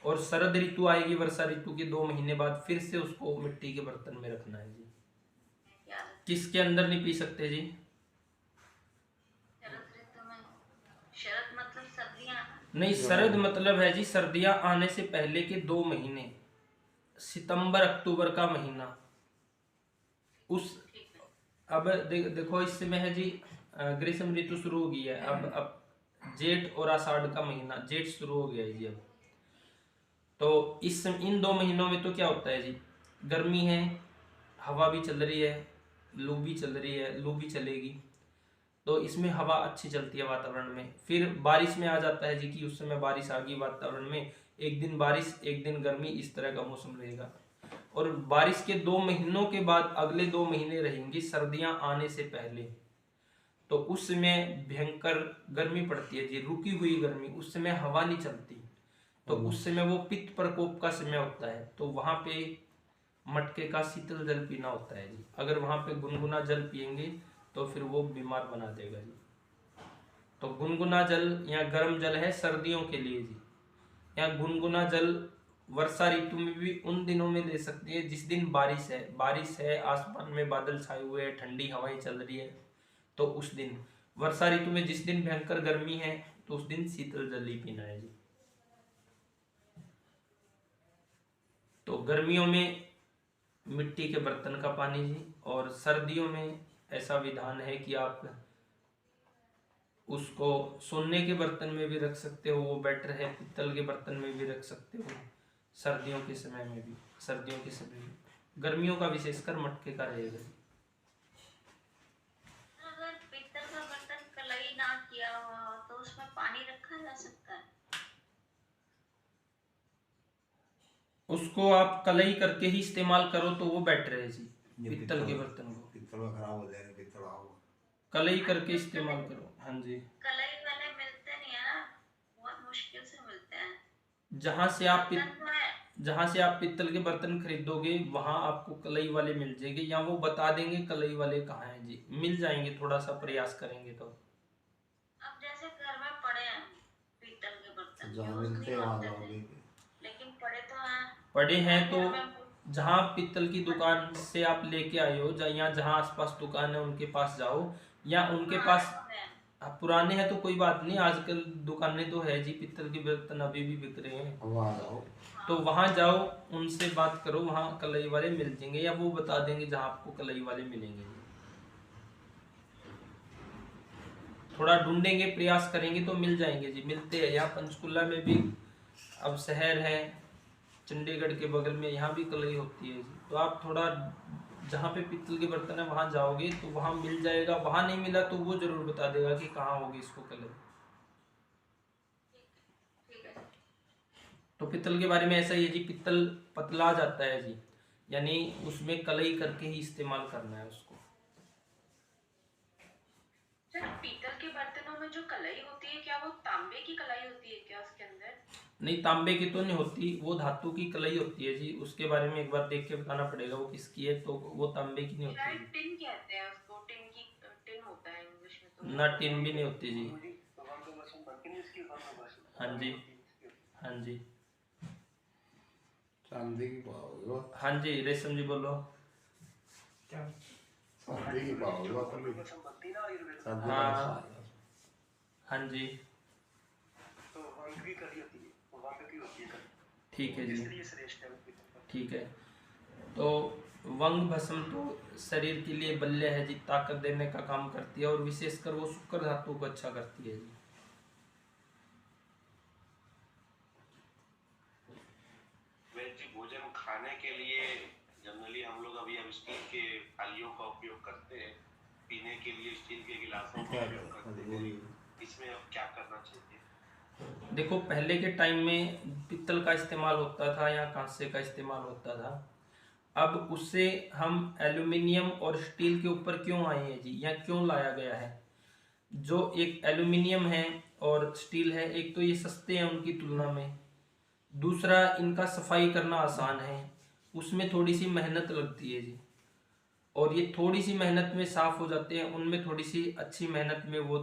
और शरद ऋतु आएगी, वर्षा ऋतु के 2 महीने बाद फिर से उसको मिट्टी के बर्तन में रखना है जी। किसके अंदर नहीं पी सकते जी? शरद मतलब सर्दियां? नहीं, शरद मतलब है जी सर्दियां आने से पहले के 2 महीने, सितंबर अक्टूबर का महीना। उस अब देखो इस समय है जी ग्रीष्म ऋतु शुरू हो गई है। अब जेठ और आषाढ़ का महीना, जेठ शुरू हो गया है जी अब। तो इन 2 महीनों में तो क्या होता है जी, गर्मी है, हवा भी चल रही है, लू भी चल रही है, लू भी चलेगी, तो इसमें हवा अच्छी चलती है वातावरण में। फिर बारिश में आ जाता है जी कि उस समय बारिश आ गई वातावरण में, एक दिन बारिश एक दिन गर्मी, इस तरह का मौसम रहेगा। और बारिश के 2 महीनों के बाद अगले 2 महीने रहेंगी सर्दियां आने से पहले। तो उस समय भयंकर गर्मी पड़ती है जी, रुकी हुई गर्मी, उस समय हवा नहीं चलती। तो उस समय वो पित्त प्रकोप का समय होता है, तो वहां पे मटके का शीतल जल पीना होता है जी। अगर वहां पे गुनगुना जल पिएंगे तो फिर वो बीमार बना देगा जी। तो गुनगुना जल या गर्म जल है सर्दियों के लिए जी। या गुनगुना जल वर्षा ऋतु में भी उन दिनों में ले सकती है जिस दिन बारिश है, आसमान में बादल छाए हुए हैं, ठंडी हवाएं चल रही है, तो उस दिन। वर्षा ऋतु में जिस दिन भयंकर गर्मी है तो उस दिन शीतल जल ही पीना है जी। तो गर्मियों में मिट्टी के बर्तन का पानी जी, और सर्दियों में ऐसा विधान है कि आप उसको सोने के बर्तन में भी रख सकते हो, वो बेटर है। पित्तल के बर्तन में भी रख सकते हो सर्दियों के समय में भी, सर्दियों के समय में। गर्मियों का विशेषकर मटके का रहेगा। अगर पीतल का बर्तन कलई ना किया हुआ हो तो उसमें पानी रखा जा सकता है? उसको आप कलई करके ही इस्तेमाल करो तो वो बेटर है जी। पित्तल के बर्तन को पित्तल का खराब हो जाएगा, पित्तल आओ कलई करके इस्तेमाल करो। हाँ जी। कलई वाले मिलते नहीं है ना, बहुत मुश्किल से मिलते हैं। जहाँ से आप बर्तन तो है, जहाँ से आप पित्तल के बर्तन खरीदोगे वहां आपको कलई वाले मिल जाएंगे, या वो बता देंगे कलई वाले कहाँ हैं जी। मिल जाएंगे, थोड़ा सा प्रयास करेंगे तो। अब जैसे घर में पड़े हैं पीतल के बर्तन, जहाँ यूज मिलते नहीं हैं वहाँ होते थे, जाओगे। लेकिन पड़े तो हैं। पड़े हैं तो घर में जहाँ पित्तल की दुकान से आप लेके आए हो, या जहाँ आसपास दुकान है उनके पास जाओ, या उनके पास पुराने हैं। पुराने हैं तो कोई बात नहीं, आजकल दुकानें तो है जी, पित्तल के बर्तन अभी भी बिक रहे हैं। वहाँ जाओ, तो वहां जाओ, उनसे बात करो, वहां कलई वाले मिल जाएंगे, या वो बता देंगे जहां आपको कलई वाले मिलेंगे। थोड़ा ढूंढेंगे, प्रयास करेंगे तो मिल जाएंगे जी। मिलते हैं यहाँ पंचकुला में भी, अब शहर है चंडीगढ़ के बगल में, यहाँ भी कलई होती है जी। तो आप थोड़ा जहाँ पे पित्तल के बर्तन है वहां जाओगे तो वहां मिल जाएगा। वहां नहीं मिला तो वो जरूर बता देगा कि कहाँ होगी इसको कलई। ठीक है। तो पित्तल के बारे में ऐसा ही है जी, पित्तल पतला जाता है जी, यानी उसमें कलई करके ही इस्तेमाल करना है उसको। सर, पीतल के बर्तनों में जो कलाई होती है, क्या वो तांबे की कलाई होती है क्या उसके अंदर? नहीं, तांबे की तो नहीं होती, वो धातु की कलई होती है जी। उसके बारे में एक बार देख के बताना पड़ेगा वो किसकी है, तो वो तांबे की नहीं होती शायद जी। टिन कहते हैं उसको, टिन होता है इंग्लिश में तो। ना टिन भी नहीं होती जी। हाँ जी, हाँ जी, चांदी की पाओगे वो, हाँ जी, रेशम जी बोलो। चांदी की पाओगे वो अपनी, चांदी का हाँ, सामान। हाँ जी, ठीक है जी, ठीक है। तो वंग भस्म तो शरीर के लिए बल्य है जी, ताकत देने का काम करती है, और विशेषकर वो शुक्र धातु को अच्छा करती है जी। वेज जी, भोजन खाने के लिए जनरली हम लोग अभी अब स्टील के थालियों का उपयोग करते हैं, पीने के लिए स्टील के गिलासों का उपयोग करते हैं। इसमें अब क्या करना चाहिए? देखो, पहले के टाइम में पित्तल का इस्तेमाल होता था या कांसे का इस्तेमाल होता था। अब उससे हम एल्यूमिनियम और स्टील के ऊपर क्यों आए हैं जी, या क्यों लाया गया है? जो एक एल्यूमिनियम है और स्टील है, एक तो ये सस्ते हैं उनकी तुलना में, दूसरा इनका सफाई करना आसान है, उसमें थोड़ी सी मेहनत लगती है जी, और ये थोड़ी सी मेहनत में साफ हो जाते हैं, उनमें थोड़ी सी अच्छी मेहनत में वो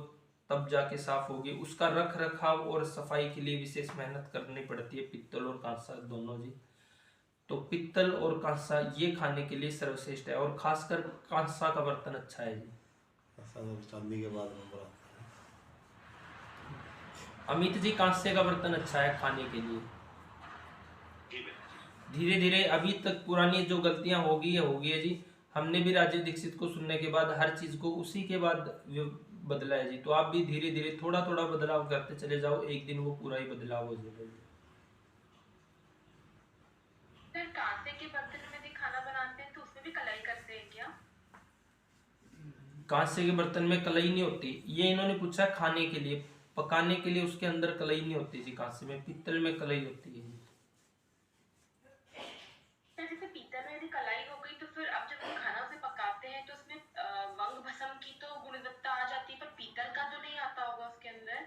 तब जाके साफ होगी। उसका रख रखाव और सफाई के लिए विशेष मेहनत करनी पड़ती है, पित्तल और कांसा दोनों जी। तो पित्तल और कांसा ये खाने के लिए सर्वश्रेष्ठ है, और खासकर कांसा का बर्तन अच्छा है जी। चांदी के बाद नंबर आता अमित जी, कांसे का बर्तन अच्छा है खाने के लिए। जी भैया। धीरे धीरे अभी तक पुरानी जो गलतियां होगी है जी। हमने भी राजीव दीक्षित को सुनने के बाद हर चीज को उसी के बाद बदला है जी। तो आप भी धीरे धीरे थोड़ा थोड़ा बदलाव करते चले जाओ, एक दिन वो पूरा ही बदलाव हो जाएगा जी। सर, कांसे के बर्तन में भी खाना बनाते हैं तो उसमें भी कलाई करते हैं क्या? कांसे के बर्तन में कलई नहीं होती, ये इन्होंने पूछा खाने के लिए, पकाने के लिए उसके अंदर कलई नहीं होती जी कांसे में। पित्तल में कलई होती है। सर, जैसे पीतल में यदि कलाई हो गई तो फिर अब जब हम खाना उसे पकाते हैं तो उसमें वंग भस्म की तो गुणवत्ता आ जाती है, पर पीतल का तो नहीं आता होगा उसके अंदर,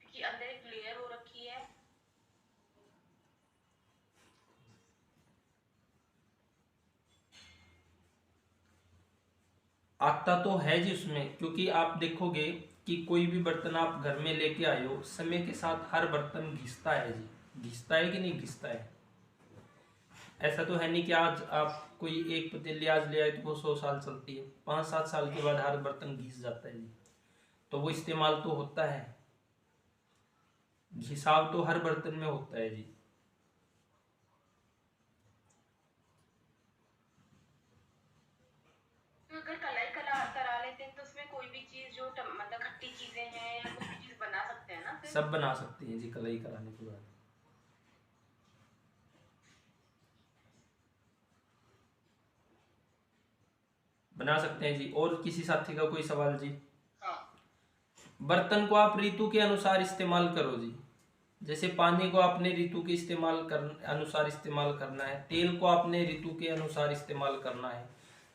क्योंकि अंदर एक लेयर हो रखी है। आता तो है जी उसमें, क्योंकि आप देखोगे कि कोई भी बर्तन आप घर में लेके आए हो, समय के साथ हर बर्तन घिसता है जी, घिसता है कि नहीं घिसता है। ऐसा तो है नहीं कि आज आप कोई एक पतीली आज ले आए तो वो 100 साल चलती है, 5-7 साल के बाद हर बर्तन घिस जाता है जी। तो वो इस्तेमाल तो होता है, घिसाव तो हर बर्तन में होता है जी। तो अगर कलाई करा लेते हैं तो उसमें कोई भी चीज जो मतलब खट्टी चीजें हैं या कोई भी चीज बना सकते हैं ना फिर? सब बना सकते हैं जी कलाई कराने के बाद। बना सकते हैं जी। और किसी साथी का कोई सवाल जी? हाँ। बर्तन को आप ऋतु के अनुसार इस्तेमाल करो जी। जैसे पानी को आपने ऋतु के अनुसार इस्तेमाल करना है, तेल को आपने ऋतु के अनुसार इस्तेमाल करना है,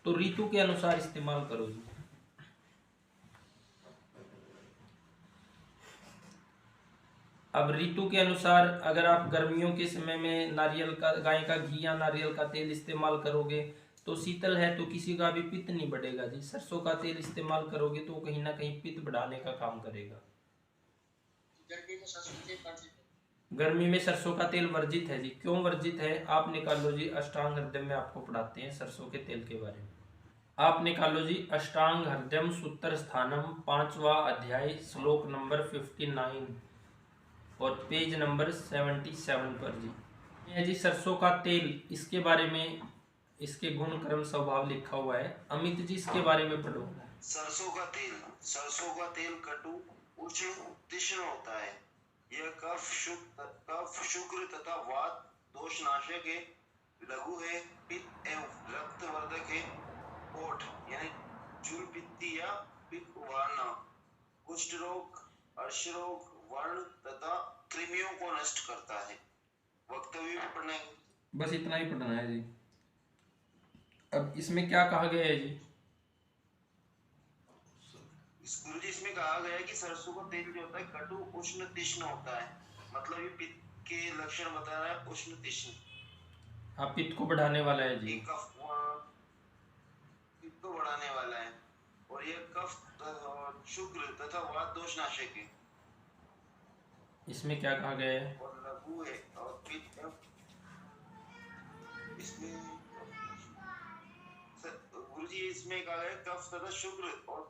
तो ऋतु के अनुसार इस्तेमाल करो जी। अब ऋतु के अनुसार अगर आप गर्मियों के समय में नारियल का, गाय का घी या नारियल का तेल इस्तेमाल करोगे तो शीतल है तो किसी का भी पित्त नहीं बढ़ेगा जी। सरसों का तेल इस्तेमाल करोगे तो कहीं ना कहीं पित्त बढ़ाने का काम करेगा। गर्मी में सरसों का तेल वर्जित है जी। क्यों वर्जित है आप निकालो जी, अष्टांग हृदय में आपको पढ़ाते हैं सरसों के तेल के बारे में। आप निकालो जी अष्टांग हृदयम सूत्र स्थानम 5वां अध्याय श्लोक नंबर 59 और पेज नंबर 77 पर जी। ये जी सरसों का तेल, इसके बारे में इसके गुण कर्म स्वभाव लिखा हुआ है। अमित जी इसके बारे में पढ़ो। सरसों का तेल कटु उष्ण तीक्ष्ण होता है। यह कफ शुक्र तथा वात दोषनाशक है, लघु है, पित्त एवं रक्तवर्धक है, ओठ यानी चूल पित्ती या पित्त उभारना, कुष्ठ रोग, अर्श रोग, वर्ण तथा कृमियों को नष्ट करता है। वक्तव्य भी पढ़ना है, बस इतना ही पढ़ना है जी। अब इसमें क्या कहा गया है जी? गुरु जी इसमें कहा गया है कि सरसों का तेल जो होता है कटु उष्ण तीक्ष्ण होता है, मतलब ये पित्त के लक्षण बता रहा है, उष्ण तीक्ष्ण। हाँ, पित्त को बढ़ाने वाला है जी। कफ पित्त को बढ़ाने वाला है और यह कफ शुक्र तथा वात दोष नाशक है। इसमें क्या कहा गया है? और लघु है और पित्त इसमें गुरु जी इसमें कहा गया कफ तथा शुक्र और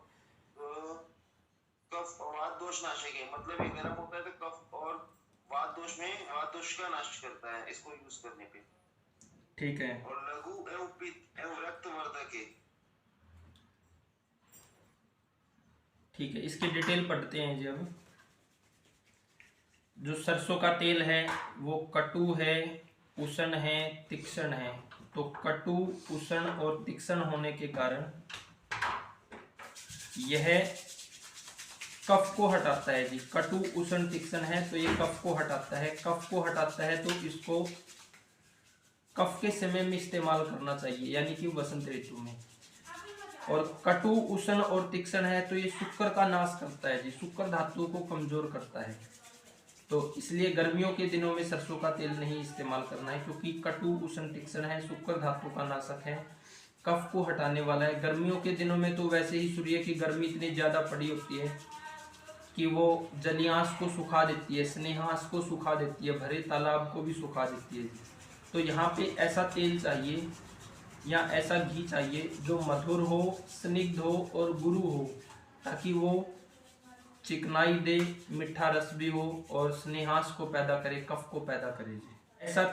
कफ और वात दोष नाशक है, मतलब ये गर्म होता है तो कफ और वात दोष का नाश करता है इसको यूज करने पे। ठीक है। और लघु एवं पित्त एवं रक्तवर्धक है। ठीक है, इसकी डिटेल पढ़ते हैं जी। अब जो सरसों का तेल है वो कटु है, उष्ण है, तीक्ष्ण है। तो कटु, उष्ण और तीक्ष्ण होने के कारण यह कफ को हटाता है जी। कटु, उष्ण, तीक्ष्ण है तो ये कफ को हटाता है। कफ को हटाता है तो इसको कफ के समय में इस्तेमाल करना चाहिए, यानी कि वसंत ऋतु में। और कटु, उष्ण और तीक्ष्ण है तो ये शुक्र का नाश करता है जी, शुक्र धातु को कमजोर करता है। तो इसलिए गर्मियों के दिनों में सरसों का तेल नहीं इस्तेमाल करना है, क्योंकि कटु, उष्ण, तीक्ष्ण है, शुक्र धातु का नाशक है, कफ को हटाने वाला है। गर्मियों के दिनों में तो वैसे ही सूर्य की गर्मी इतनी ज़्यादा पड़ी होती है कि वो जलीयांश को सुखा देती है, स्नेहांश को सुखा देती है, भरे तालाब को भी सुखा देती है। तो यहाँ पे ऐसा तेल चाहिए या ऐसा घी चाहिए जो मधुर हो, स्निग्ध हो और गुरु हो, ताकि वो चिकनाई दे, मीठा रस भी हो और स्नेहांश को पैदा करे, कफ को पैदा करे। ऐसा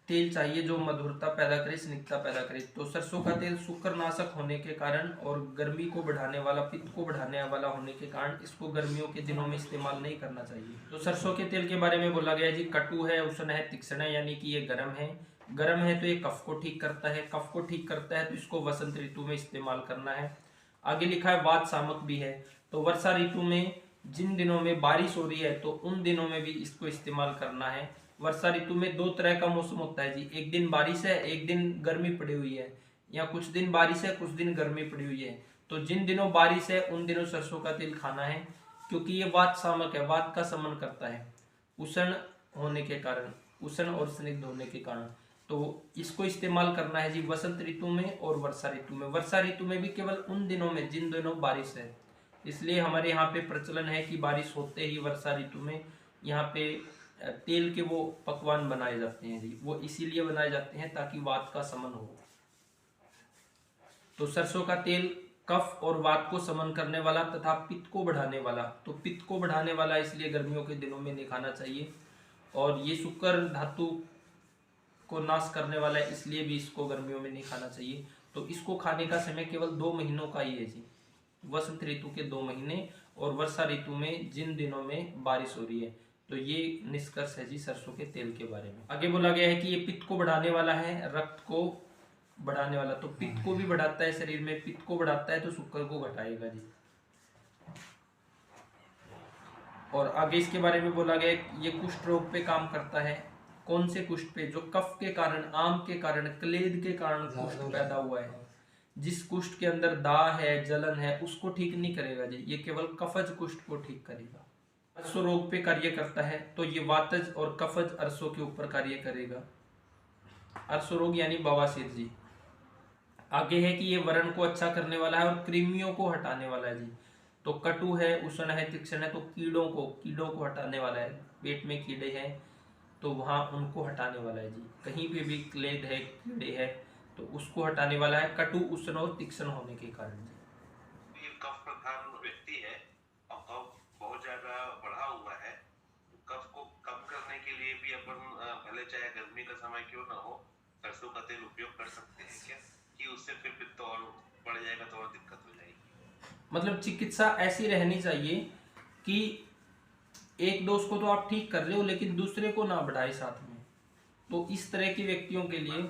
तेल चाहिए जो मधुरता पैदा करे, स्निग्धता पैदा करे। तो सरसों का तेल शुक्रनाशक होने के कारण और गर्मी को बढ़ाने वाला, पित्त को बढ़ाने वाला होने के कारण इसको गर्मियों के दिनों में इस्तेमाल नहीं करना चाहिए। तो सरसों के तेल के बारे में बोला गया जी, कटु है, उष्ण है, तीक्ष्ण है, यानी कि ये गर्म है। गर्म है तो ये कफ को ठीक करता है, कफ को ठीक करता है तो इसको वसंत ऋतु में इस्तेमाल करना है। आगे लिखा है वात शामक भी है, तो वर्षा ऋतु में जिन दिनों में बारिश हो रही है तो उन दिनों में भी इसको इस्तेमाल करना है। वर्षा ऋतु में 2 तरह का मौसम होता है जी, एक दिन बारिश है, एक दिन गर्मी पड़ी हुई है, या कुछ दिन बारिश है, कुछ दिन गर्मी पड़ी हुई है। तो जिन दिनों बारिश है उन दिनों सरसों का तेल खाना है, क्योंकि ये वात शामक है, वात का शमन करता है उष्ण होने के कारण, उष्ण और स्निग्ध होने के कारण। तो तो इसको इस्तेमाल करना है जी वसंत ऋतु में और वर्षा ऋतु में। वर्षा ऋतु में भी केवल उन दिनों में जिन दिनों बारिश है, इसलिए हमारे यहाँ पे प्रचलन है कि बारिश होते ही वर्षा ऋतु में यहाँ पे तेल के वो पकवान बनाए जाते हैं जी। वो इसीलिए बनाए जाते हैं ताकि वात का शमन हो। तो सरसों का तेल कफ और वात को शमन करने वाला तथा पित्त को बढ़ाने वाला, तो पित्त को बढ़ाने वाला इसलिए गर्मियों के दिनों में नहीं खाना चाहिए। और ये शुक्र धातु को नाश करने वाला है, इसलिए भी इसको गर्मियों में नहीं खाना चाहिए। तो इसको खाने का समय केवल 2 महीनों का ही है जी, वसंत ऋतु के 2 महीने और वर्षा ऋतु में जिन दिनों में बारिश हो रही है। तो ये निष्कर्ष है जी सरसों के तेल के बारे में। आगे बोला गया है कि ये पित्त को बढ़ाने वाला है, रक्त को बढ़ाने वाला, तो पित्त को भी बढ़ाता है शरीर में, पित्त को बढ़ाता है तो शुक्र को घटाएगा जी। और आगे इसके बारे में बोला गया ये कुष्ठ रोग पे काम करता है। कौन से कुष्ठ पे? जो कफ के कारण, आम के कारण, क्लेद के कारण कुष्ठ पैदा हुआ है। जिस कुष्ठ के अंदर दाह है, जलन है, उसको ठीक नहीं करेगा जी, ये केवल कफज कुष्ठ को ठीक करेगा। अरसो रोग पे कार्य करता है, तो ये वातज और कफज अरसों के ऊपर कार्य करेगा। अरसो रोग यानी बवासीर जी। आगे है कि ये वरण को अच्छा करने वाला है और कृमियों को हटाने वाला है जी। तो कटु है, उष्ण है, तीक्ष्ण है, तो कीड़ों को हटाने वाला है। पेट में कीड़े हैं तो वहां उनको हटाने वाला है जी। कहीं पे भी क्लेद है, कीड़े है, तो उसको हटाने वाला है कटु, उष्ण और तीक्ष्ण होने के कारण जी। ये कफ प्रधान व्यक्ति है और कफ बहुत ज्यादा बढ़ा हुआ है। कफ को कम करने के लिए भी अपन भले चाहे गर्मी का समय क्यों ना हो, सरसों का तेल उपयोग कर सकते हैं क्या, कि उससे फिर पित्त और बढ़ जाएगा तो और दिक्कत हो जाएगी? मतलब चिकित्सा ऐसी रहनी चाहिए कि एक दोष को तो आप ठीक कर रहे हो लेकिन दूसरे को ना बढ़ाए साथ में। तो इस तरह के व्यक्तियों के लिए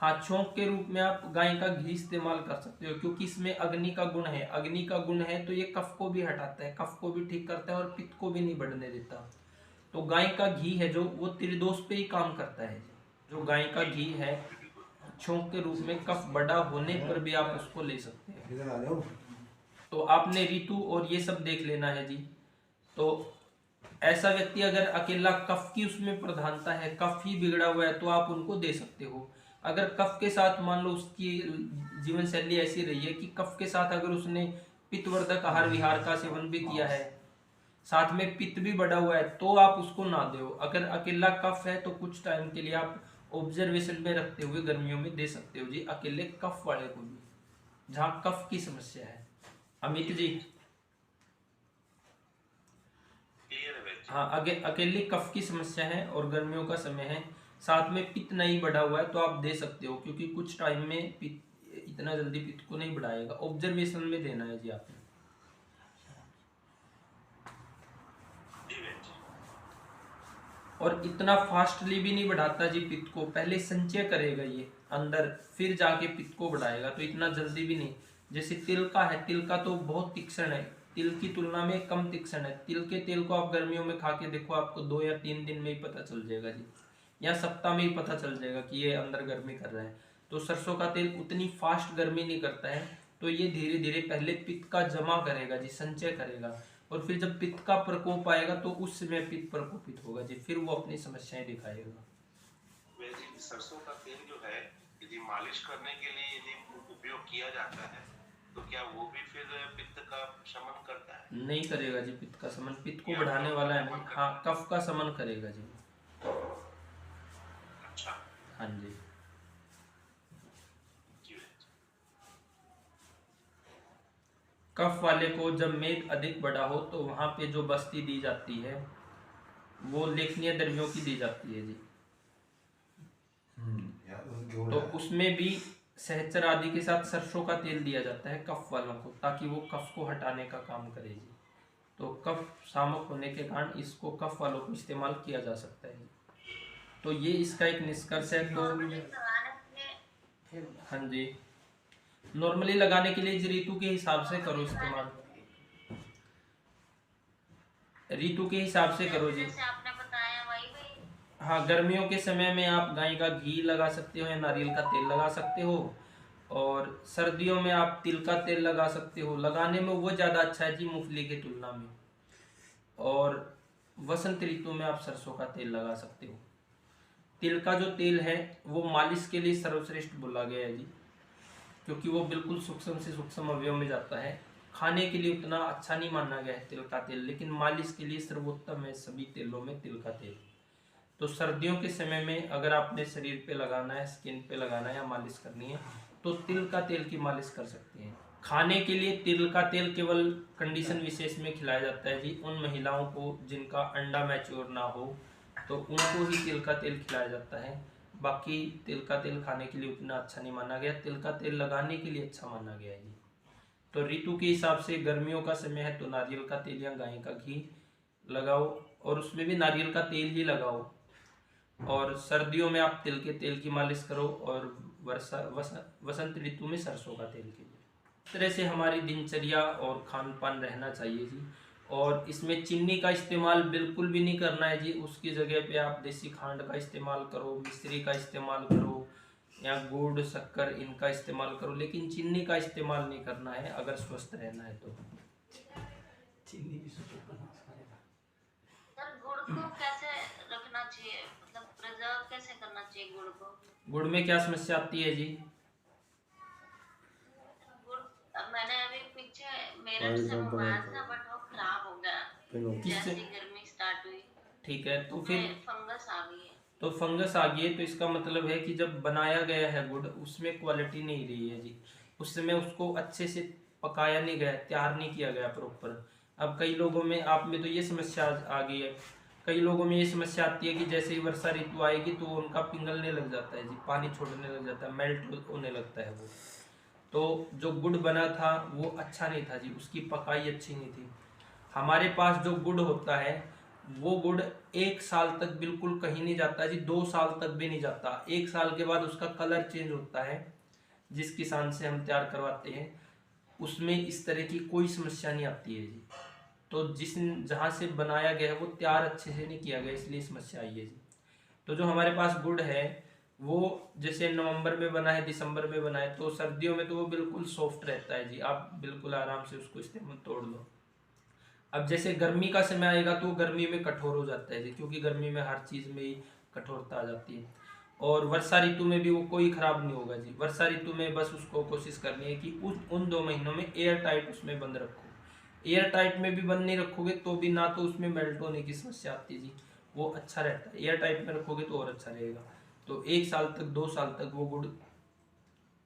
हाँ, छोंक के रूप में आप गाय का घी इस्तेमाल कर सकते हो, क्योंकि इसमें अग्नि का गुण है। अग्नि का गुण है तो ये कफ को भी हटाता है, कफ को भी ठीक करता है और पित्त को भी नहीं बढ़ने देता। तो गाय का घी है जो, वो त्रिदोष पे ही काम करता है। जो गाय का घी है छोंक के रूप में, कफ बड़ा होने पर भी आप उसको ले सकते हैं। तो आपने ऋतु और ये सब देख लेना है जी। तो ऐसा व्यक्ति अगर अकेला कफ की उसमें प्रधानता है, कफ ही बिगड़ा हुआ है, तो आप उनको दे सकते हो। अगर कफ के साथ मान लो उसकी जीवन शैली ऐसी रही है कि कफ के साथ अगर उसने पित्तवर्धक आहार विहार का सेवन भी किया है, साथ में पित्त भी बढ़ा हुआ है, तो आप उसको ना दो। अगर अकेला कफ है तो कुछ टाइम के लिए आप ऑब्जर्वेशन में रखते हुए गर्मियों में दे सकते हो जी, अकेले कफ वाले को भी, जहाँ कफ की समस्या है। अमित जी हाँ, आगे अकेले कफ की समस्या है और गर्मियों का समय है, साथ में पित्त नहीं बढ़ा हुआ है, तो आप दे सकते हो, क्योंकि कुछ टाइम में पित्त इतना जल्दी पित्त को नहीं बढ़ाएगा। ऑब्जर्वेशन में देना है जी आपने। और इतना फास्टली भी नहीं बढ़ाता जी पित्त को, पहले संचय करेगा ये अंदर, फिर जाके पित्त को बढ़ाएगा। तो इतना जल्दी भी नहीं। जैसे तिल का है, तिल का तो बहुत तीक्ष्ण है, तिल की तुलना में कम तीक्ष्ण है। तिल के तेल को आप गर्मियों में खा के देखो, आपको 2 या 3 दिन में ही पता चल जाएगा जी, या सप्ताह में ही पता चल जाएगा कि ये अंदर गर्मी कर रहा है। तो सरसों का तेल उतनी फास्ट गर्मी नहीं करता है, तो ये धीरे धीरे पहले पित्त का जमा करेगा जी, संचय करेगा, और फिर जब पित्त का प्रकोप आएगा तो उस समय पित्त प्रकोपित होगा जी, फिर वो अपनी समस्याएं दिखाएगा। सरसों का तेल जो है यदि मालिश करने के लिए यदि उपयोग किया जाता है तो क्या वो भी फिर पित्त का शमन करता है? नहीं करेगा जी पित्त का शमन, पित्त को बढ़ाने वाला है नहीं। हाँ, कफ का शमन करेगा जी। अच्छा, हाँ जी। कफ वाले को जब मेद अधिक बड़ा हो तो वहां पे जो बस्ती दी जाती है वो लेखनीय द्रव्यों की दी जाती है जी। तो उसमें भी सहचर आदि के साथ सरसों का तेल दिया जाता है कफ वालों को, ताकि वो कफ को हटाने का काम करे जी। तो कफ शामक होने के कारण इसको कफ वालों को इस्तेमाल किया जा सकता है। तो ये इसका एक निष्कर्ष है। तो हाँ जी, नॉर्मली लगाने के लिए ऋतु के हिसाब से करो इस्तेमाल, ऋतु के हिसाब से करो जी। हाँ, गर्मियों के समय में आप गाय का घी लगा सकते हो या नारियल का तेल लगा सकते हो, और सर्दियों में आप तिल का तेल लगा सकते हो। लगाने में वो ज़्यादा अच्छा है जी मूंगफली की तुलना में। और वसंत ऋतु में आप सरसों का तेल लगा सकते हो। तिल का जो तेल है वो मालिश के लिए सर्वश्रेष्ठ बोला गया है जी, क्योंकि वो बिल्कुल सूक्ष्म से सूक्ष्म अवयव में जाता है। खाने के लिए उतना अच्छा नहीं माना गया है तिल का तेल, लेकिन मालिश के लिए सर्वोत्तम है सभी तेलों में तिल का तेल। तो सर्दियों के समय में अगर आपने शरीर पे लगाना है, स्किन पे लगाना है या मालिश करनी है, तो तिल का तेल की मालिश कर सकते हैं। खाने के लिए तिल का तेल केवल कंडीशन विशेष में खिलाया जाता है जी। उन महिलाओं को जिनका अंडा मैच्योर ना हो तो उनको ही तिल का तेल खिलाया जाता है। बाकी तिल का तेल खाने के लिए उतना अच्छा नहीं माना गया, तिल का तेल लगाने के लिए अच्छा माना गया है जी। तो ऋतु के हिसाब से गर्मियों का समय है तो नारियल का तेल या गाय का घी लगाओ, और उसमें भी नारियल का तेल ही लगाओ। और सर्दियों में आप तिल के तेल की मालिश करो, और वसंत ऋतु में सरसों का तेल कीजिए। इस तरह से हमारी दिनचर्या और खान पान रहना चाहिए जी। और इसमें चीनी का इस्तेमाल बिल्कुल भी नहीं करना है जी। उसकी जगह पे आप देसी खांड का इस्तेमाल करो, मिश्री का इस्तेमाल करो, या गुड़ शक्कर इनका इस्तेमाल करो, लेकिन चीनी का इस्तेमाल नहीं करना है अगर स्वस्थ रहना है तो। चीनी भी सर गुड़ को कैसे रखना चाहिए, मतलब प्रिजर्व कैसे करना चाहिए गुड़ को? गुड़ में क्या समस्या आती है जी? गुड़ मैंने अभी पीछे मेरठ से मंगवाया था, बट वो खराब हो गया जैसे गर्मी स्टार्ट हुई। ठीक है, तो फिर फंगस आ गई है। तो फंगस आ गई है तो इसका मतलब है कि जब बनाया गया है गुड़ उसमें क्वालिटी नहीं रही है जी। उस समय उसको अच्छे से पकाया नहीं गया, तैयार नहीं किया गया प्रॉपर। अब कई लोगों में, आप में तो ये समस्या आ गई है, कई लोगों में ये समस्या आती है कि जैसे ही वर्षा ऋतु आएगी तो उनका पिघलने लग जाता है जी, पानी छोड़ने लग जाता है, मेल्ट होने लगता है वो। तो जो गुड़ बना था वो अच्छा नहीं था जी, उसकी पकाई अच्छी नहीं थी। हमारे पास जो गुड़ होता है वो गुड़ 1 साल तक बिल्कुल कहीं नहीं जाता जी, 2 साल तक भी नहीं जाता। 1 साल के बाद उसका कलर चेंज होता है। जिस किसान से हम तैयार करवाते हैं उसमें इस तरह की कोई समस्या नहीं आती है जी। तो जहाँ से बनाया गया है वो तैयार अच्छे से नहीं किया गया, इसलिए समस्या आई है जी। तो जो हमारे पास गुड़ है वो जैसे नवंबर में बना है, दिसंबर में बना है, तो सर्दियों में तो वो बिल्कुल सॉफ्ट रहता है जी, आप बिल्कुल आराम से उसको इस्तेमाल तोड़ लो। अब जैसे गर्मी का समय आएगा तो गर्मी में कठोर हो जाता है जी, क्योंकि गर्मी में हर चीज़ में ही कठोरता आ जाती है। और वर्षा ऋतु में भी वो कोई खराब नहीं होगा जी। वर्षा ऋतु में बस उसको कोशिश करनी है कि उन 2 महीनों में एयर टाइट उसमें बंद रखो। एयर टाइट में भी बंद नहीं रखोगे तो भी ना तो उसमें मेल्ट होने की समस्या आती है जी, वो अच्छा रहता है। एयर टाइट में रखोगे तो और अच्छा रहेगा। तो 1 साल तक 2 साल तक वो गुड़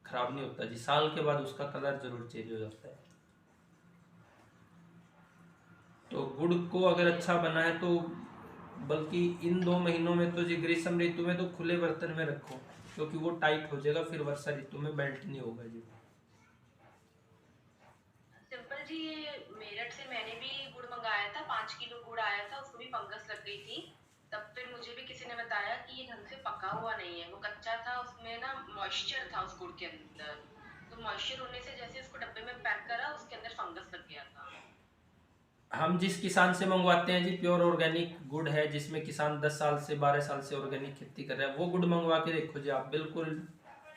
खराब नहीं होता जी। साल के बाद उसका कलर जरूर चेंज हो जाता है। तो गुड़ को अगर अच्छा बना है तो बल्कि इन 2 महीनों में तो जी, ग्रीष्म ऋतु में तो खुले बर्तन में रखो, क्योंकि वो टाइट हो जाएगा, फिर वर्षा ऋतु में मेल्ट नहीं होगा जी। सिंपल जी, मेरठ से मैंने भी गुड़ मंगाया था, 5 किलो गुड़ आया था, उसको भी फंगस लग गई थी। तब फिर मुझे भी किसी ने बताया कि ये ढंग से पका हुआ नहीं है, वो कच्चा था, उसमें ना मॉइस्चर था उस गुड़ के अंदर। तो मॉइस्चर होने से जैसे उसको डब्बे में पैक करा, उसके अंदर फंगस लग गया था। हम जिस किसान से मंगवाते हैं जी, प्योर ऑर्गेनिक गुड़ है, जिसमें किसान 10 साल से 12 साल से ऑर्गेनिक खेती कर रहा है, वो गुड़ मंगवा के देखो जी आप, बिल्कुल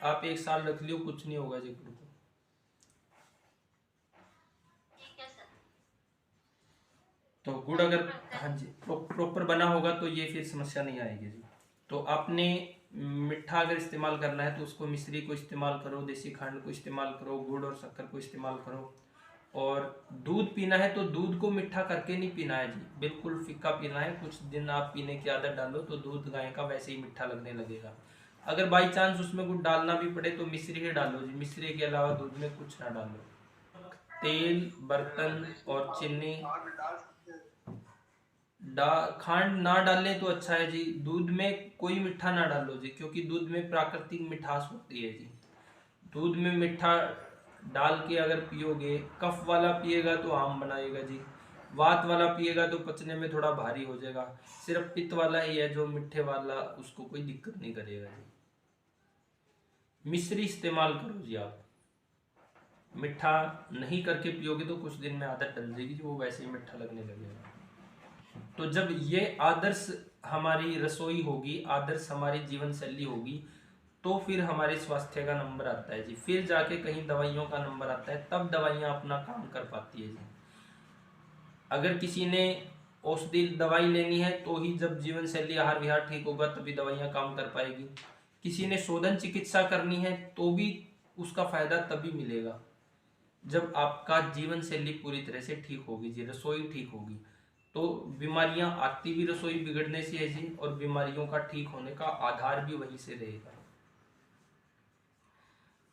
आप 1 साल रख लियो, कुछ नहीं होगा जी गुड़ को। ठीक है सर। तो गुड़ अगर हाँ जी प्रॉपर बना होगा तो ये फिर समस्या नहीं आएगी जी। तो आपने मीठा अगर इस्तेमाल करना है तो उसको मिश्री को इस्तेमाल करो, देसी खांड को इस्तेमाल करो, गुड़ और शक्कर को इस्तेमाल करो। और दूध पीना है तो दूध को मीठा करके नहीं पीना है जी, बिल्कुल फीका पीना है। कुछ दिन आप पीने की आदत डालो तो दूध गाय का वैसे ही मीठा लगने लगेगा। अगर बाई चांस उसमें गुड़ डालना भी पड़े तो मिश्री ही डालो जी, मिश्री के अलावा दूध में कुछ ना डालो। तेल, बर्तन और चीनी खांड ना डालें तो अच्छा है जी। दूध में कोई मीठा ना डालो जी, क्योंकि दूध में प्राकृतिक मिठास होती है जी। दूध में मीठा डाल के अगर पियोगे, कफ वाला पिएगा तो आम बनाएगा जी, वात वाला पिएगा तो पचने में थोड़ा भारी हो जाएगा। सिर्फ पित्त वाला ही है जो मीठे वाला, उसको कोई दिक्कत नहीं करेगा जी। मिश्री इस्तेमाल करो जी आप, मीठा नहीं करके पियोगे तो कुछ दिन में आदत डल जाएगी जी, वो वैसे ही मीठा लगने लगेगा। तो जब ये आदर्श हमारी रसोई होगी, आदर्श हमारी जीवन शैली होगी, तो फिर हमारे स्वास्थ्य का नंबर आता है जी। फिर जाके कहीं दवाइयों का नंबर आता है, तब दवाइयाँ अपना काम कर पाती है जी। अगर किसी ने औषधि दवाई लेनी है तो ही, जब जीवन शैली आहार विहार ठीक होगा तभी दवाइयाँ काम कर पाएगी। किसी ने शोधन चिकित्सा करनी है तो भी उसका फायदा तभी मिलेगा जब आपका जीवन शैली पूरी तरह से ठीक होगी जी, रसोई ठीक होगी। तो बीमारियां आती भी रसोई बिगड़ने से है जी, और बीमारियों का ठीक होने का आधार भी वहीं से रहेगा।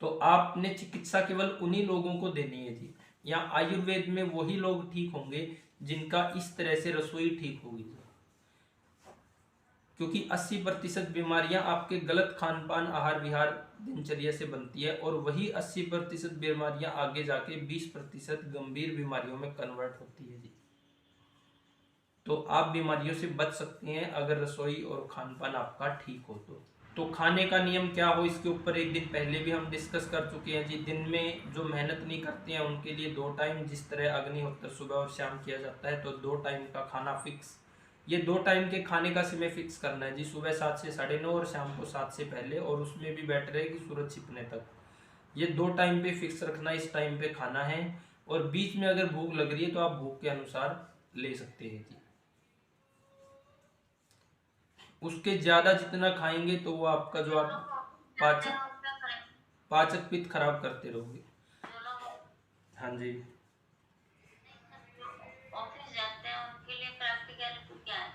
तो आपने चिकित्सा केवल उन्हीं लोगों को देनी है जी। या आयुर्वेद में वही लोग ठीक होंगे जिनका इस तरह से रसोई ठीक होगी जी, क्योंकि 80% बीमारियां आपके गलत खान पान आहार विहार दिनचर्या से बनती है, और वही 80% बीमारियां आगे जाके 20% गंभीर बीमारियों में कन्वर्ट होती है जी। तो आप बीमारियों से बच सकते हैं अगर रसोई और खान पान आपका ठीक हो तो खाने का नियम क्या हो, इसके ऊपर एक दिन पहले भी हम डिस्कस कर चुके हैं जी। दिन में जो मेहनत नहीं करते हैं उनके लिए 2 टाइम, जिस तरह अग्निहोत्र सुबह और शाम किया जाता है, तो 2 टाइम का खाना फिक्स, ये 2 टाइम के खाने का समय फिक्स करना है जी। सुबह 7 से 9:30 और शाम को 7 से पहले, और उसमें भी बेटर है कि सूरज छिपने तक। ये 2 टाइम पे फिक्स रखना, इस टाइम पे खाना है। और बीच में अगर भूख लग रही है तो आप भूख के अनुसार ले सकते हैं जी। उसके ज्यादा जितना खाएंगे तो वो आपका जो आप पाचक पित्त खराब करते रहोगे। हाँ जी। ऑफिस जाते हैं उनके लिए प्रैक्टिकलिटी क्या है?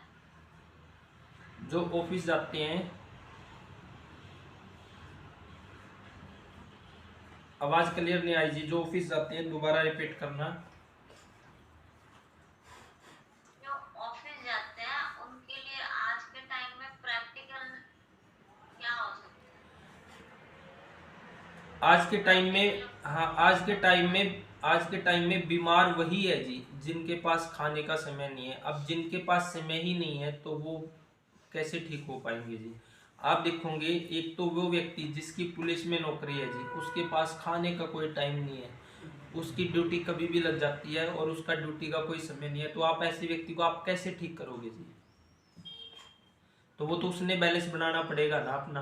जो ऑफिस जाते हैं, आवाज क्लियर नहीं आई जी। जो ऑफिस जाते हैं, दोबारा रिपीट करना। जो ऑफिस जाते हैं उनके लिए आज के टाइम में प्रैक्टिकल क्या हो सकता है? आज के टाइम में, हाँ, आज के टाइम में बीमार वही है जी जिनके पास खाने का समय नहीं है। अब जिनके पास समय ही नहीं है तो वो कैसे ठीक हो पाएंगे जी। आप देखोगे, एक तो वो व्यक्ति जिसकी पुलिस में नौकरी है जी, उसके पास खाने का कोई टाइम नहीं है, उसकी ड्यूटी कभी भी लग जाती है और उसका ड्यूटी का कोई समय नहीं है। तो आप ऐसे व्यक्ति को आप कैसे ठीक करोगे जी? तो वो तो उसने बैलेंस बनाना पड़ेगा ना अपना।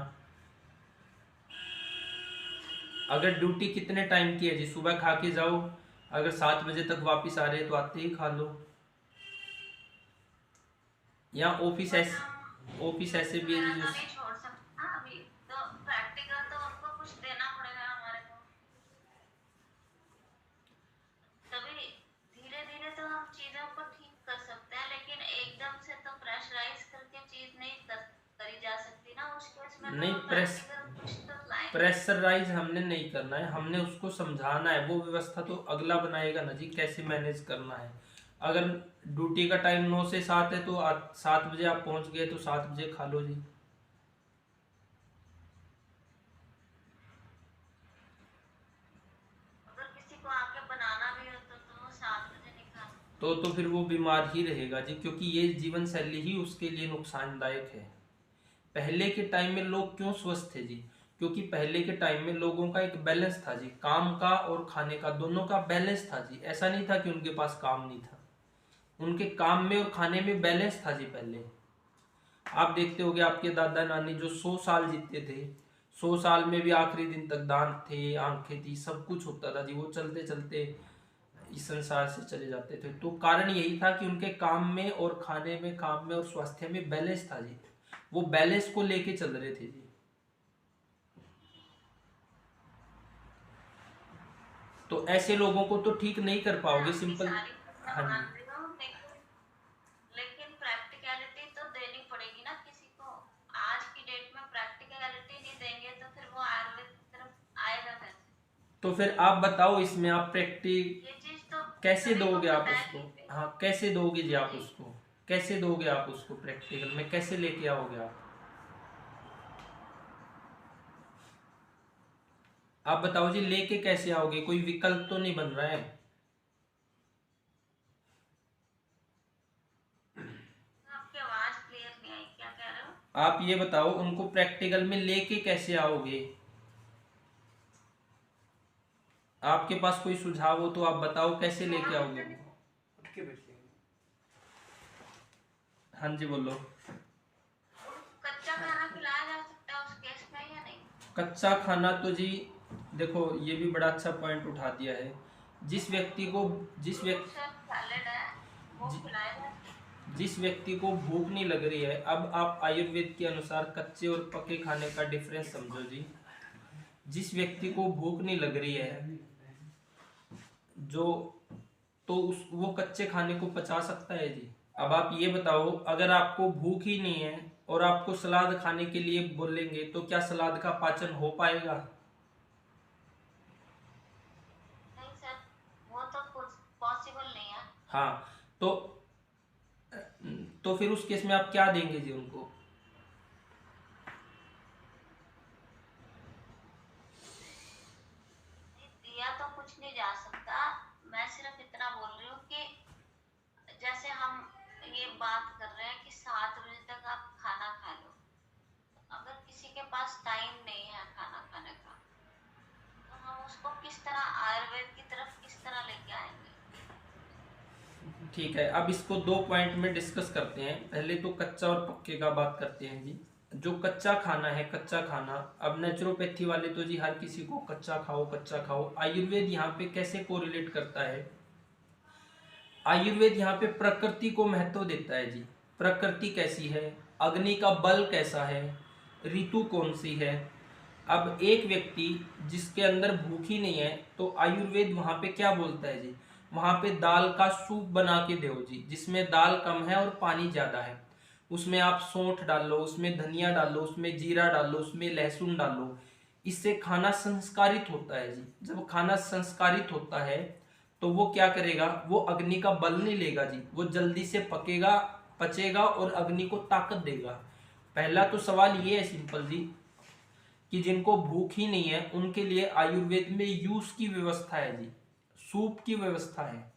अगर ड्यूटी कितने टाइम की है जी, सुबह खा के जाओ, अगर 7 बजे तक वापस आ रहे तो आते ही खा लो। या ऑफिस ऐसे भी है जी, नहीं छोड़ सकता अभी तो प्रैक्टिकल तो उनको कुछ देना पड़ेगा हमारे को, तभी धीरे धीरे तो हम चीजों को ठीक कर सकते हैं। लेकिन एकदम से तो प्रेशराइज करके चीज नहीं करी जा सकती ना। उसके उसमें नहीं, प्रेशराइज हमने नहीं करना है, हमने उसको समझाना है। वो व्यवस्था तो अगला बनाएगा ना जी, कैसे मैनेज करना है। अगर ड्यूटी का टाइम 9 से 7 है तो 7 बजे आप पहुंच गए तो 7 बजे खा लो जी। अगर किसी को आके बनाना भी हो तो वो 7 बजे नहीं खा सकता। तो फिर वो बीमार ही रहेगा जी, क्योंकि ये जीवन शैली ही उसके लिए नुकसानदायक है। पहले के टाइम में लोग क्यों स्वस्थ थे जी? क्योंकि पहले के टाइम में लोगों का एक बैलेंस था जी, काम का और खाने का, दोनों का बैलेंस था जी। ऐसा नहीं था कि उनके पास काम नहीं था, उनके काम में और खाने में बैलेंस था जी। पहले आप देखते होगे आपके दादा नानी जो 100 साल जीते थे, 100 साल में भी आखिरी दिन तक दांत थे, आंखें थी, सब कुछ होता था जी। वो चलते चलते इस संसार से चले जाते थे। तो कारण यही था कि उनके काम में और खाने में, काम में और स्वास्थ्य में बैलेंस था जी। वो बैलेंस को लेके चल रहे थे जी। तो ऐसे लोगों को तो ठीक नहीं कर पाओगे, सिंपल। हाँ जी। लेकिन प्रैक्टिकलिटी तो देनी पड़ेगी ना किसी को। आज की डेट में प्रैक्टिकलिटी नहीं देंगे तो फिर वो आयुर्वेद की तरफ आएगा कैसे? तो फिर आप बताओ, इसमें आप ये चीज तो कैसे दोगे आप उसको? हाँ, कैसे दोगे जी आप उसको? कैसे दोगे आप उसको? प्रैक्टिकल में कैसे लेके आओगे आप बताओ जी, लेके कैसे आओगे? कोई विकल्प तो नहीं बन रहा है। आपकी आवाज क्लियर नहीं आई, क्या कह रहे हो? आप ये बताओ, उनको प्रैक्टिकल में लेके कैसे आओगे? आपके पास कोई सुझाव हो तो आप बताओ, कैसे लेके आओगे? हाँ जी, बोलो। कच्चा खाना खिलाया जा सकता है उस केस में या नहीं? कच्चा खाना तो जी देखो, ये भी बड़ा अच्छा पॉइंट उठा दिया है। जिस व्यक्ति सैलेड है वो खिलाया जा सकता है। जिस व्यक्ति को भूख नहीं लग रही है, अब आप आयुर्वेद के अनुसार कच्चे और पके खाने का डिफरेंस समझो जी। जिस व्यक्ति को भूख नहीं लग रही है जो, तो वो कच्चे खाने को पचा सकता है जी। अब आप ये बताओ, अगर आपको भूख ही नहीं है और आपको सलाद खाने के लिए बोलेंगे तो क्या सलाद का पाचन हो पाएगा? नहीं सर, वो तो पॉसिबल नहीं है। हाँ, तो फिर उस केस में आप क्या देंगे जी उनको? दिया तो कुछ नहीं जा सकता। मैं सिर्फ इतना बोल रही हूँ कि जैसे हम ये बात कर रहे हैं कि 7 बजे तक आप खाना खा लो, अगर किसी के पास टाइम नहीं है खाना खाने का, तो हम उसको किस तरह आयुर्वेद की तरफ किस तरह लेके आएंगे? ठीक है, अब इसको 2 पॉइंट में डिस्कस करते हैं। पहले तो कच्चा और पक्के का बात करते हैं जी। जो कच्चा खाना है, कच्चा खाना, अब नेचुरोपैथी वाले तो जी हर किसी को कच्चा खाओ कच्चा खाओ। आयुर्वेद यहाँ पे कैसे कोरिलेट करता है? आयुर्वेद यहाँ पे प्रकृति को महत्व देता है जी। प्रकृति कैसी है, अग्नि का बल कैसा है, ऋतु कौन सी है। अब एक व्यक्ति जिसके अंदर भूख ही नहीं है, तो आयुर्वेद वहाँ पे क्या बोलता है जी? वहाँ पे दाल का सूप बना के दो जी, जिसमें दाल कम है और पानी ज़्यादा है। उसमें आप सौंठ डालो, उसमें धनिया डालो, उसमें जीरा डालो, उसमें लहसुन डालो। इससे खाना संस्कारित होता है जी। जब खाना संस्कारित होता है तो वो क्या करेगा? वो अग्नि का बल नहीं लेगा जी, वो जल्दी से पकेगा, पचेगा और अग्नि को ताकत देगा। पहला तो सवाल ये है सिंपल जी कि जिनको भूख ही नहीं है उनके लिए आयुर्वेद में यूज की व्यवस्था है जी, सूप की व्यवस्था है।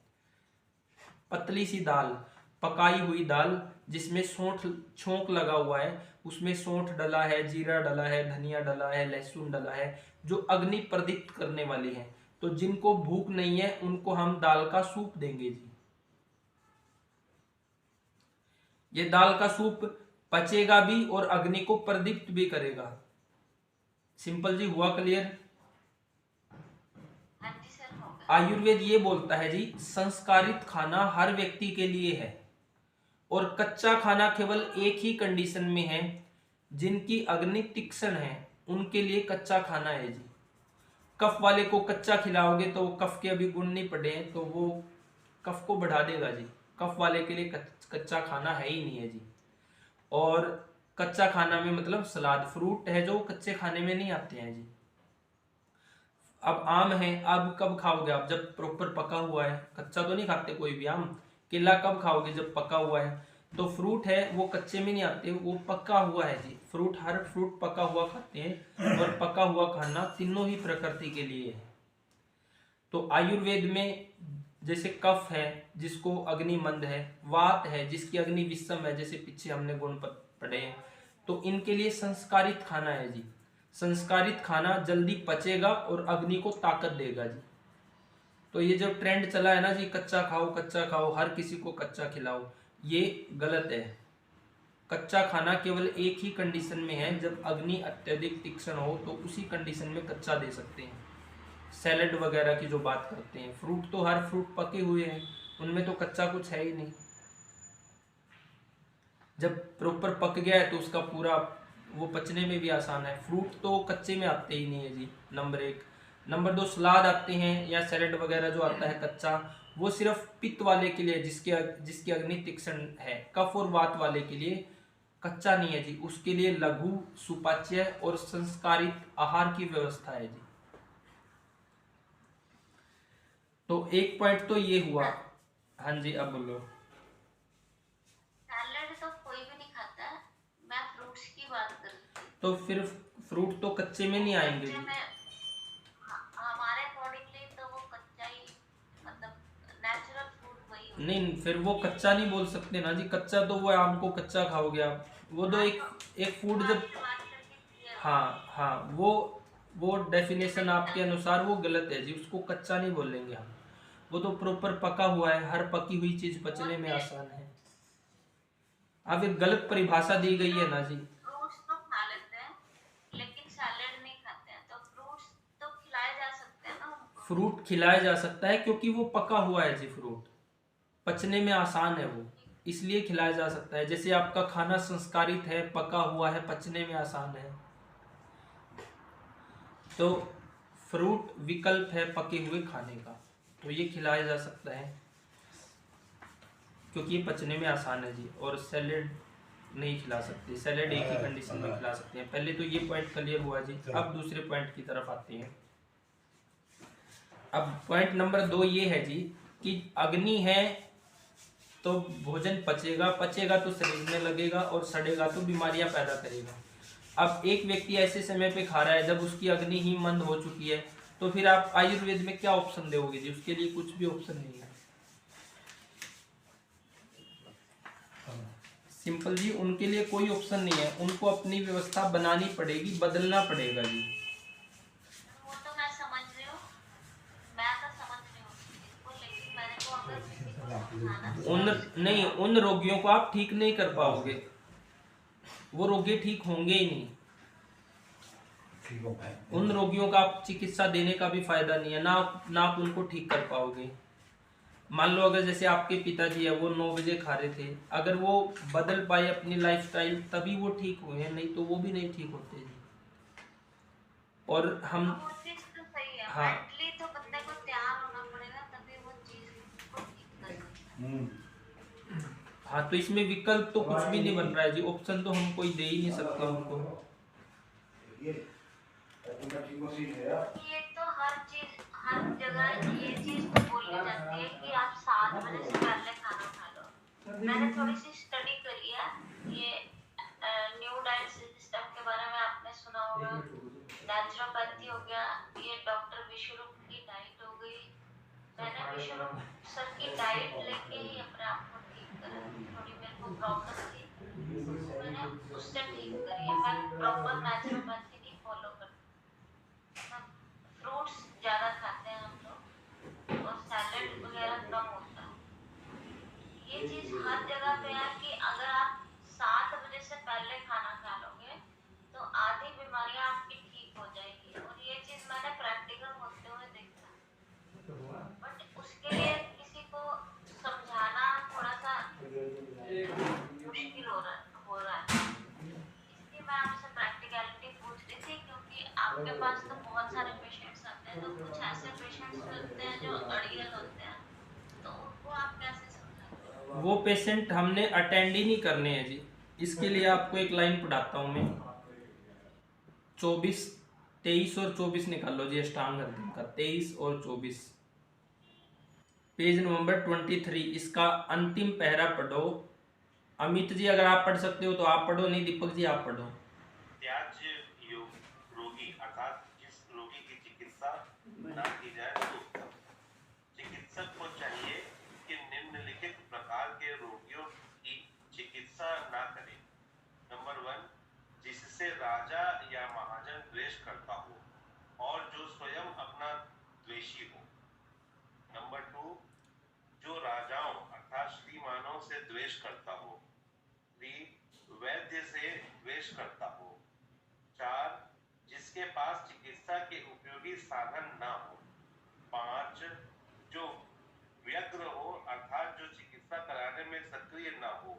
पतली सी दाल, पकाई हुई दाल जिसमें सौंठ छोंक लगा हुआ है, उसमें सौंठ डला है, जीरा डला है, धनिया डला है, लहसुन डला है, जो अग्नि प्रदीप्त करने वाली है। तो जिनको भूख नहीं है उनको हम दाल का सूप देंगे जी। ये दाल का सूप पचेगा भी और अग्नि को प्रदीप्त भी करेगा। सिंपल जी, हुआ क्लियर? हाँ जी सर, होगा। आयुर्वेद ये बोलता है जी, संस्कारित खाना हर व्यक्ति के लिए है और कच्चा खाना केवल एक ही कंडीशन में है, जिनकी अग्नि तीक्ष्ण है उनके लिए कच्चा खाना है जी। कफ वाले को कच्चा खिलाओगे तो कफ के अभी गुण नहीं पड़े हैं तो वो कफ को बढ़ा देगा जी। कफ वाले के लिए कच्चा खाना है ही नहीं है जी। और कच्चा खाना में मतलब सलाद, फ्रूट है जो कच्चे खाने में नहीं आते हैं जी। अब आम है, अब कब खाओगे आप? जब प्रॉपर पका हुआ है। कच्चा तो नहीं खाते कोई भी आम। केला कब खाओगे? जब पका हुआ है। तो फ्रूट है वो कच्चे में नहीं आते, वो पका हुआ है जी। फ्रूट, हर फ्रूट पका हुआ खाते हैं और पका हुआ खाना तीनों ही प्रकृति के लिए है। तो आयुर्वेद में जैसे कफ है जिसको अग्नि मंद है, वात है जिसकी अग्नि विषम है, जैसे पीछे हमने गुण पढ़े हैं, तो इनके लिए संस्कारित खाना है जी। संस्कारित खाना जल्दी पचेगा और अग्नि को ताकत देगा जी। तो ये जो ट्रेंड चला है ना जी, कच्चा खाओ, हर किसी को कच्चा खिलाओ, ये गलत है। कच्चा खाना केवल एक ही कंडीशन में है, जब अग्नि अत्यधिक तीक्ष्ण हो तो उसी कंडीशन में कच्चा दे सकते हैं। सैलेड वगैरह की जो बात करते हैं, फ्रूट तो हर फ्रूट पके हुए हैं, उनमें तो कच्चा कुछ है ही नहीं। जब प्रॉपर पक गया है तो उसका पूरा वो पचने में भी आसान है। फ्रूट तो कच्चे में आते ही नहीं है जी, नंबर 1। नंबर 2, सलाद आते हैं या सैलेड वगैरह जो आता है कच्चा, वो सिर्फ पित्त वाले के लिए, जिसकी अग्नि तीक्ष्ण है। कफ और वात वाले के लिए कच्चा नहीं है जी, उसके लिए लघु, सुपाच्य और संस्कारित आहार की व्यवस्था है जी। तो एक पॉइंट तो ये हुआ। हाँ जी, अब बोलो। सैलेड तो कोई भी नहीं खाता है, मैं फ्रूट्स की बात कर रही थी। तो फिर फ्रूट तो कच्चे में नहीं आएंगे जी। हमारे अकॉर्डिंगली तो वो कच्चा ही, मतलब नेचुरल फ्रूट वही होता है। नहीं, फिर वो कच्चा नहीं बोल सकते ना जी। कच्चा तो वो आम को कच्चा खाओगे आप, वो तो एक फूड जब, हाँ, वो डेफिनेशन आपके अनुसार वो गलत है जी, उसको कच्चा नहीं बोलेंगे हम। वो तो प्रॉपर पका हुआ है, हर पकी हुई चीज पचने में आसान है। अब एक गलत परिभाषा दी गई है ना जी। फ्रूट्स तो खा लेते हैं लेकिन सैलेड नहीं खाते हैं, तो फ्रूट्स तो खिलाए जा सकते हैं ना उनको। फ्रूट खिलाया जा सकता है क्योंकि वो पका हुआ है जी। फ्रूट पचने में आसान है वो। इसलिए खिलाया जा सकता है, जैसे आपका खाना संस्कारित है, पका हुआ है, पचने में आसान है, तो फ्रूट विकल्प है पके हुए खाने का, तो ये खिलाया जा सकता है क्योंकि ये पचने में आसान है जी। और सैलेड नहीं खिला सकते, सैलेड एक ही कंडीशन में खिला सकते हैं। पहले तो ये पॉइंट क्लियर हुआ जी। अब दूसरे पॉइंट की तरफ आते हैं। अब पॉइंट नंबर 2 ये है जी कि अग्नि है तो भोजन पचेगा, पचेगा तो शरीर में लगेगा और सड़ेगा तो बीमारियां पैदा करेगा। अब एक व्यक्ति ऐसे समय पे खा रहा है जब उसकी अग्नि ही मंद हो चुकी है, तो फिर आप आयुर्वेद में क्या ऑप्शन दोगे जी? उसके लिए कुछ भी ऑप्शन नहीं है। सिंपल जी, उनके लिए कोई ऑप्शन नहीं है, उनको अपनी व्यवस्था बनानी पड़ेगी, बदलना पड़ेगा जी। वो तो मैं समझ रही हूँ, मैं तो समझ रही हूँ इसको, लेकिन मेरे को अगर किसी को समझाना उन रोगियों को आप ठीक नहीं कर पाओगे, वो रोगी ठीक होंगे ही नहीं। उन रोगियों का आप चिकित्सा देने का भी फायदा नहीं है, ना आप उनको ठीक कर पाओगे। मान लो अगर जैसे आपके पिताजी है, वो 9 बजे खा रहे थे, अगर वो बदल पाए अपनी लाइफस्टाइल तभी वो ठीक हुए हैं, नहीं तो वो भी नहीं ठीक होते जी। और हम वो चीज तो सही है, हाँ मेंटली तो बंदे को तैयार होना पड़ेगा तभी वो चीज को ठीक कर सकता है। हाँ, तो इसमें विकल्प तो कुछ भी नहीं बन रहा है जी, ऑप्शन तो हम कोई दे ही नहीं सकते उनको। ये तो हर जगह ये चीज तो बोली जाती है कि आप 7 बजे से पहले खाना खा लो। मैंने थोड़ी सी स्टडी करी है, ये न्यू डाइट सिस्टम के बारे में आपने सुना होगा। नेचुरोपैथी हो गया, ये डॉक्टर विश्वरूप की डाइट हो गई। मैंने विश्वरूप सर की डाइट लेके ही अपने आप को ठीक करा। थोड़ी मेरे को प्रॉब्लम थी तो मैंने उससे ठीक करी है। मैं प्रॉपर नेचुरोपैथी नहीं फॉलो करती, फ्रूट्स ज्यादा खाते हैं हम लोग और सैलेड वगैरह कम होता है। ये चीज हर जगह पे है कि अगर आप 7 बजे से पहले खाना खा लोगे तो आधी बीमारियां आपकी ठीक हो जाएगी, और ये चीज मैंने प्रैक्टिकल होते हुए देखा। बट उसके लिए किसी को समझाना थोड़ा सा मुश्किल हो रहा है। इसलिए मैं आपसे प्रैक्टिकलिटी पूछ रही थी, क्योंकि आपके पास तो बहुत सारे पेशेंट्स आते हैं, तो कुछ ऐसे पेशेंट्स होते हैं जो अड़ियल होते हैं, तो उनको आप कैसे समझाते हैं? वो पेशेंट हमने अटेंड ही नहीं करने हैं जी। इसके लिए आपको एक लाइन पढ़ाता हूँ मैं। 24, 23 और 24 निकाल लो जी, अष्टांग हृदय का 23 और 24, पेज नंबर 23, इसका अंतिम पैरा पढ़ो। अमित जी अगर आप पढ़ सकते हो तो आप पढ़ो, नहीं दीपक जी आप पढ़ो। त्याज्य रोगी अर्थात जिस रोगी की चिकित्सा न की जाए तो उत्तम। चिकित्सक को चाहिए कि निम्नलिखित प्रकार के रोगियों की चिकित्सा न करे। नंबर 1, जिससे राजा या महाजन द्वेष करता हो और जो स्वयं अपना द्वेषी हो। नंबर 2, जो राजाओं अर्थात श्रीमानों से द्वेष करता हो। 3, वैद्य से द्वेष करता हो। 4, जिसके पास चिकित्सा के उपयोगी साधन न हो। 5, जो व्यग्र हो अर्थात जो चिकित्सा कराने में सक्रिय न हो,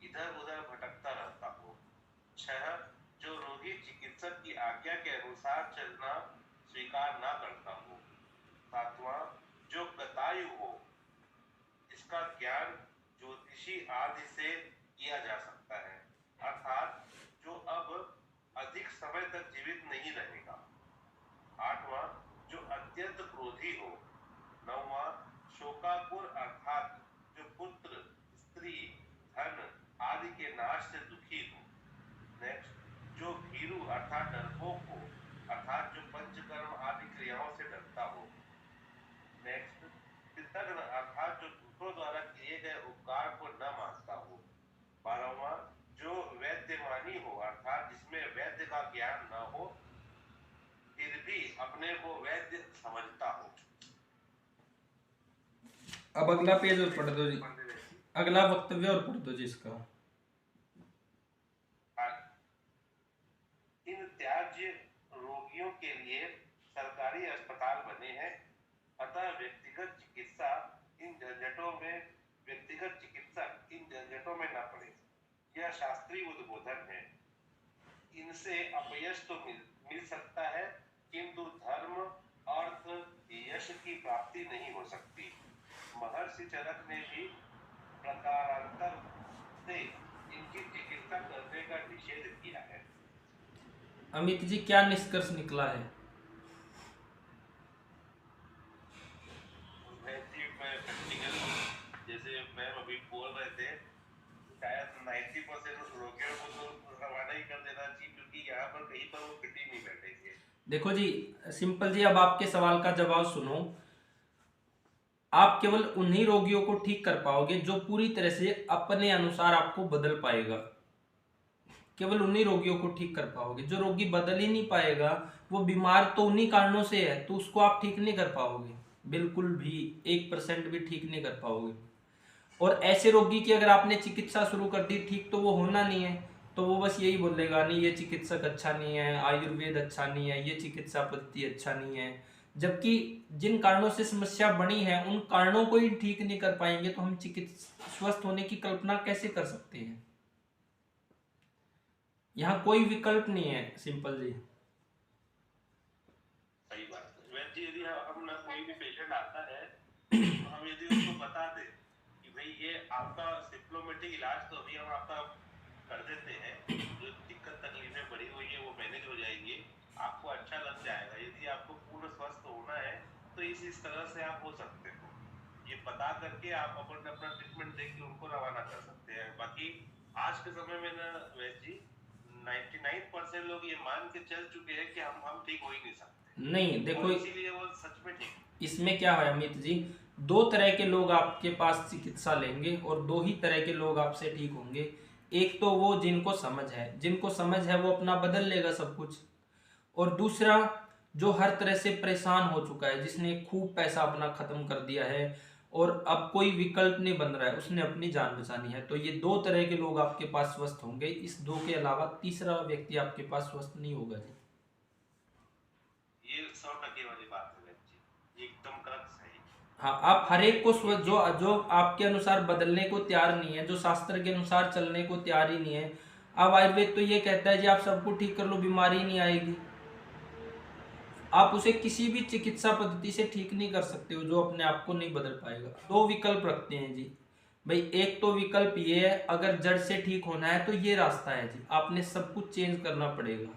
इधर उधर भटकता रहता हो। 6, जो रोगी चिकित्सक की आज्ञा के अनुसार चलना स्वीकार न करता हो। 7वां, जो गतायु हो, इसका ज्ञान ज्योतिषी आदि से किया जा सकता है, अर्थात जो अब अधिक समय तक जीवित नहीं रहेगा। 8वां, जो अत्यंत क्रोधी हो। 9वां, शोकाकुर अर्थात जो पुत्र, स्त्री, धन आदि के नाश से दुखी हो। नेक्स्ट, जो भीरु अर्थात डरपोक हो, अर्थात जो पंचकर्म आदि क्रियाओं से डरता हो। नेक्स्ट, कृतघ्न अर्थात जो दूसरों द्वारा किए गए उपकार को न मानता हो। 12वां, जो वैद्यमानी हो अर्थात जिसमें वैद्य का ज्ञान न हो फिर भी अपने को वैद्य समझता हो। अब अगला पेज और पढ़ दो जी, अगला वक्तव्य और पढ़ दो जी इसका। इन त्याज्य रोगियों के लिए सरकारी अस्पताल बने हैं, अतः व्यक्तिगत चिकित्सक इन झंझटों में न पड़े। यह शास्त्रीय उद्बोधन है। इनसे अपयश तो मिल सकता है, किंतु धर्म, अर्थ, यश की प्राप्ति नहीं हो सकती। महर्षि चरक ने भी प्रकारांतर से इनकी चिकित्सा करने का निषेध किया है। अमित जी, क्या निष्कर्ष निकला है? जैसे मैम अभी बोल रहे थे, शायद 90% रोगियों को तो रवाना ही कर देना चाहिए, क्योंकि यहाँ पर कहीं पर वो फिट ही नहीं बैठेंगे। देखो जी सिंपल जी, अब आपके सवाल का जवाब सुनो। आप केवल उन्हीं रोगियों को ठीक कर पाओगे जो पूरी तरह से अपने अनुसार आपको बदल पाएगा। केवल उन्हीं रोगियों को ठीक कर पाओगे। जो रोगी बदल ही नहीं पाएगा, वो बीमार तो उन्हीं कारणों से है, तो उसको आप ठीक नहीं कर पाओगे, बिल्कुल भी 1% भी ठीक नहीं कर पाओगे। और ऐसे रोगी की अगर आपने चिकित्सा शुरू कर दी, ठीक तो वो होना नहीं है, तो वो बस यही बोलेगा, नहीं ये चिकित्सक अच्छा नहीं है, आयुर्वेद अच्छा नहीं है, ये चिकित्सा पद्धति अच्छा नहीं है। जबकि जिन कारणों से समस्या बनी है उन कारणों को ही ठीक नहीं कर पाएंगे, तो हम चिकित्सा स्वस्थ होने की कल्पना कैसे कर सकते हैं? यहाँ कोई विकल्प नहीं है सिंपल जी। सही बात है वैद्य जी, यदि हम ना कोई भी पेशेंट आता है तो हम यदि उसको बता दें कि भाई ये आपका सिम्प्टोमेटिक इलाज तो अभी हम आपका कर देते हैं, जो दिक्कत तकलीफें बढ़ी हुई है वो मैनेज हो जाएंगी, आपको अच्छा लग जाएगा। यदि आपको पूर्ण स्वस्थ होना है तो इस तरह से आप हो सकते हो, ये बता करके आप अपना ट्रीटमेंट देख के उनको रवाना कर सकते हैं। बाकी आज के समय में ना वैद्य जी 99% लोग ये मान के चल चुके हैं कि हम ठीक हो ही नहीं सकते। नहीं देखो, इसीलिए वो सच में ठीक। इसमें क्या है अमित जी, दो तरह के लोग आपके पास चिकित्सा लेंगे और दो ही तरह के लोग आपसे ठीक होंगे। एक तो वो जिनको समझ है वो अपना बदल लेगा सब कुछ, और दूसरा जो हर तरह से परेशान हो चुका है, जिसने खूब पैसा अपना खत्म कर दिया है और अब कोई विकल्प नहीं बन रहा है, उसने अपनी जान बचानी है। तो ये दो तरह के लोग आपके पास स्वस्थ होंगे। इस दो के अलावा तीसरा व्यक्ति आपके पास स्वस्थ नहीं होगा जी। ये 100% वाली बात है जी, एकदम करेक्ट सही। हाँ, आप हर एक को जो आपके अनुसार बदलने को तैयार नहीं है, जो शास्त्र के अनुसार चलने को तैयार ही नहीं है। अब आयुर्वेद तो ये कहता है जी आप सबको ठीक कर लो, बीमारी नहीं आएगी। आप उसे किसी भी चिकित्सा पद्धति से ठीक नहीं कर सकते हो जो अपने आप को नहीं बदल पाएगा। दो विकल्प रखते हैं जी भाई। एक तो विकल्प ये है, अगर जड़ से ठीक होना है तो ये रास्ता है जी, आपने सब कुछ चेंज करना पड़ेगा।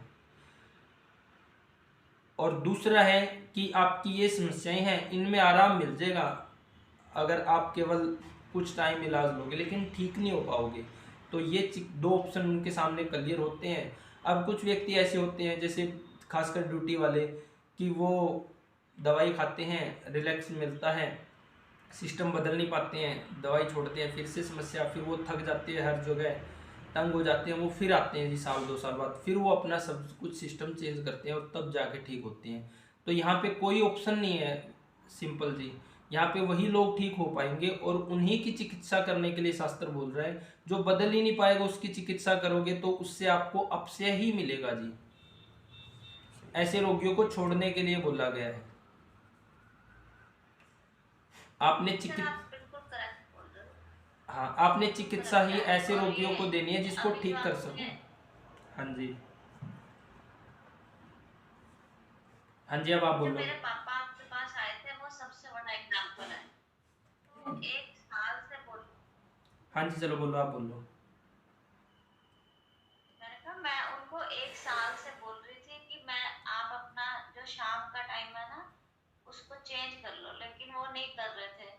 और दूसरा है कि आपकी ये समस्याएं हैं, इनमें आराम मिल जाएगा अगर आप केवल कुछ टाइम इलाज लोगे, लेकिन ठीक नहीं हो पाओगे। तो ये दो ऑप्शन उनके सामने क्लियर होते हैं। अब कुछ व्यक्ति ऐसे होते हैं, जैसे खासकर ड्यूटी वाले, कि वो दवाई खाते हैं, रिलैक्स मिलता है, सिस्टम बदल नहीं पाते हैं, दवाई छोड़ते हैं, फिर से समस्या, फिर वो थक जाते हैं, हर जगह तंग हो जाते हैं, वो फिर आते हैं जी साल 2 साल बाद, फिर वो अपना सब कुछ सिस्टम चेंज करते हैं और तब जाके ठीक होते हैं। तो यहाँ पे कोई ऑप्शन नहीं है सिंपल जी। यहाँ पे वही लोग ठीक हो पाएंगे और उन्हीं की चिकित्सा करने के लिए शास्त्र बोल रहा है। जो बदल ही नहीं पाएगा उसकी चिकित्सा करोगे तो उससे आपको अपशय ही मिलेगा जी। ऐसे रोगियों को छोड़ने के लिए बोला गया है। आपने आपने चिकित्सा ही ऐसे रोगियों को देनी है जिसको ठीक कर सको। हाँ जी, हाँ जी, अब आप बोलो। मेरे पापा आपके पास आए थे, वो सबसे बड़ा एग्जाम्पल है। वो 1 साल से बोल। हाँ जी, चलो बोलो, आप बोलो। मैंने कहा मैं उनको 1 साल से बोल रही थी कि मैं आप अपना जो शाम का टाइम है ना उसको चेंज कर लो, लेकिन वो नहीं कर रहे थे।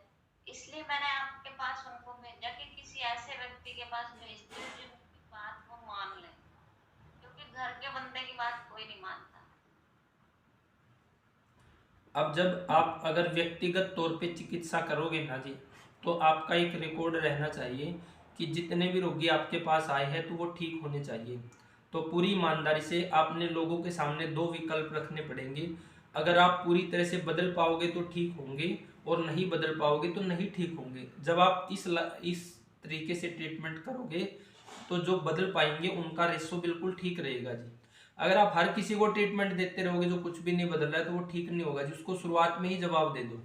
इसलिए मैंने आपके पास उनको भेजा कि किसी ऐसे व्यक्ति के पास भेजती हूँ जिनकी बात वो मान ले, क्योंकि घर के बंदे की बात कोई नहीं मानता। अब जब आप अगर व्यक्तिगत तौर पे चिकित्सा करोगे ना जी, तो आपका एक रिकॉर्ड रहना चाहिए कि जितने भी रोगी आपके पास आए हैं तो वो ठीक होने चाहिए। तो पूरी ईमानदारी से आपने लोगों के सामने दो विकल्प रखने पड़ेंगे। अगर आप पूरी तरह से बदल पाओगे तो ठीक होंगे, और नहीं बदल पाओगे तो नहीं ठीक होंगे। जब आप इस तरीके से ट्रीटमेंट करोगे तो जो बदल पाएंगे उनका रेशो बिल्कुल ठीक रहेगा जी। अगर आप हर किसी को ट्रीटमेंट देते रहोगे जो कुछ भी नहीं बदल रहा है तो वो ठीक नहीं होगा जी। उसको शुरुआत में ही जवाब दे दो,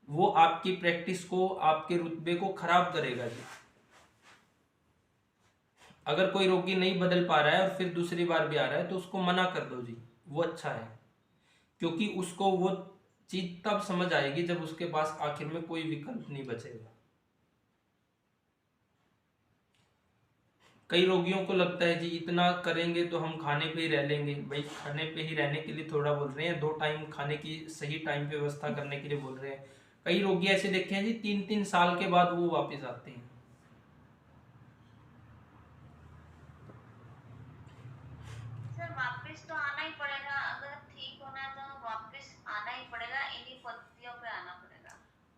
वो आपकी प्रैक्टिस को, आपके रुतबे को खराब करेगा जी। अगर कोई रोगी नहीं बदल पा रहा है और फिर दूसरी बार भी आ रहा है तो उसको मना कर दो जी, वो अच्छा है, क्योंकि उसको वो चीज तब समझ आएगी जब उसके पास आखिर में कोई विकल्प नहीं बचेगा। कई रोगियों को लगता है जी इतना करेंगे तो हम खाने पे ही रह लेंगे। भाई खाने पे ही रहने के लिए थोड़ा बोल रहे हैं, 2 टाइम खाने की सही टाइम पे व्यवस्था करने के लिए बोल रहे हैं। कई रोगी ऐसे देखे हैं जी 3-3 साल के बाद वो वापस आते हैं। सर वापस तो आना ही पड़ेगा, अगर ठीक होना है तो वापस आना ही पड़ेगा, इन्हीं पद्धतियों पे आना पड़ेगा।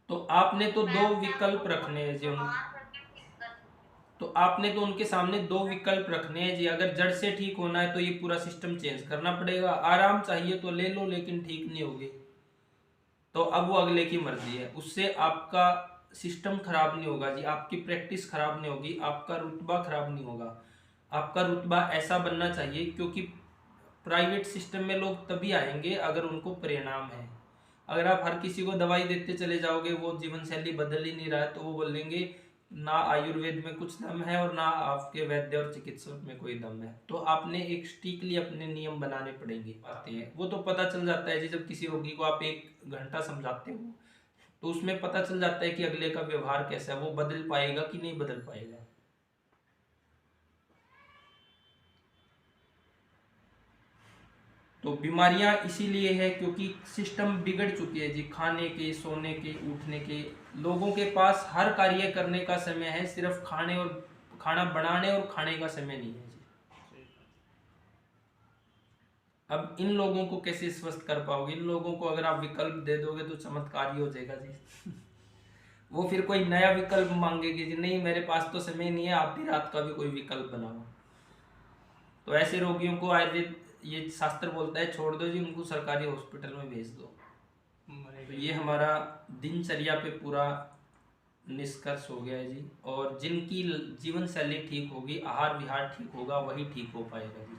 तो आपने तो मैं 2 अपने आप विकल्प को रखने हैं जी संभाल करके ठीक कर सकती हूँ। तो आपने तो उनके सामने 2 विकल्प रखने हैं जी। अगर जड़ से ठीक होना है तो ये पूरा सिस्टम चेंज करना पड़ेगा। आराम चाहिए तो ले लो, लेकिन ठीक नहीं होगे तो अब वो अगले की मर्जी है। उससे आपका सिस्टम खराब नहीं होगा जी, आपकी प्रैक्टिस खराब नहीं होगी, आपका रुतबा खराब नहीं होगा। आपका रुतबा ऐसा बनना चाहिए, क्योंकि प्राइवेट सिस्टम में लोग तभी आएंगे अगर उनको परिणाम है। अगर आप हर किसी को दवाई देते चले जाओगे, वो जीवन शैली बदल ही नहीं रहा है, तो वो बोलेंगे ना आयुर्वेद में कुछ दम है और ना आपके वैद्य और चिकित्सक में कोई दम है। तो आपने एक स्ट्रिक्टली अपने नियम बनाने पड़ेंगे। आते हैं वो तो पता चल जाता है जी, जब किसी रोगी को आप 1 घंटा समझाते हो तो उसमें पता चल जाता है कि अगले का व्यवहार कैसा है, वो बदल पाएगा कि नहीं बदल पाएगा। तो बीमारियां इसीलिए है क्योंकि सिस्टम बिगड़ चुकी है जी, खाने के, सोने के, उठने के। लोगों के पास हर कार्य करने का समय है, सिर्फ खाना बनाने और खाने का समय नहीं है जी। अब इन लोगों को कैसे स्वस्थ कर पाओगे? इन लोगों को अगर आप विकल्प दे दोगे तो चमत्कार ही हो जाएगा जी। वो फिर कोई नया विकल्प मांगेगी जी, नहीं मेरे पास तो समय नहीं है, आप भी रात का भी कोई विकल्प बनाओ। तो ऐसे रोगियों को आयुर्वेद ये शास्त्र बोलता है छोड़ दो जी, उनको सरकारी हॉस्पिटल में भेज दो। तो ये हमारा दिनचर्या पे पूरा निष्कर्ष हो गया है जी। और जिनकी जीवन शैली ठीक होगी, आहार विहार ठीक होगा, वही ठीक हो पाएगा जी।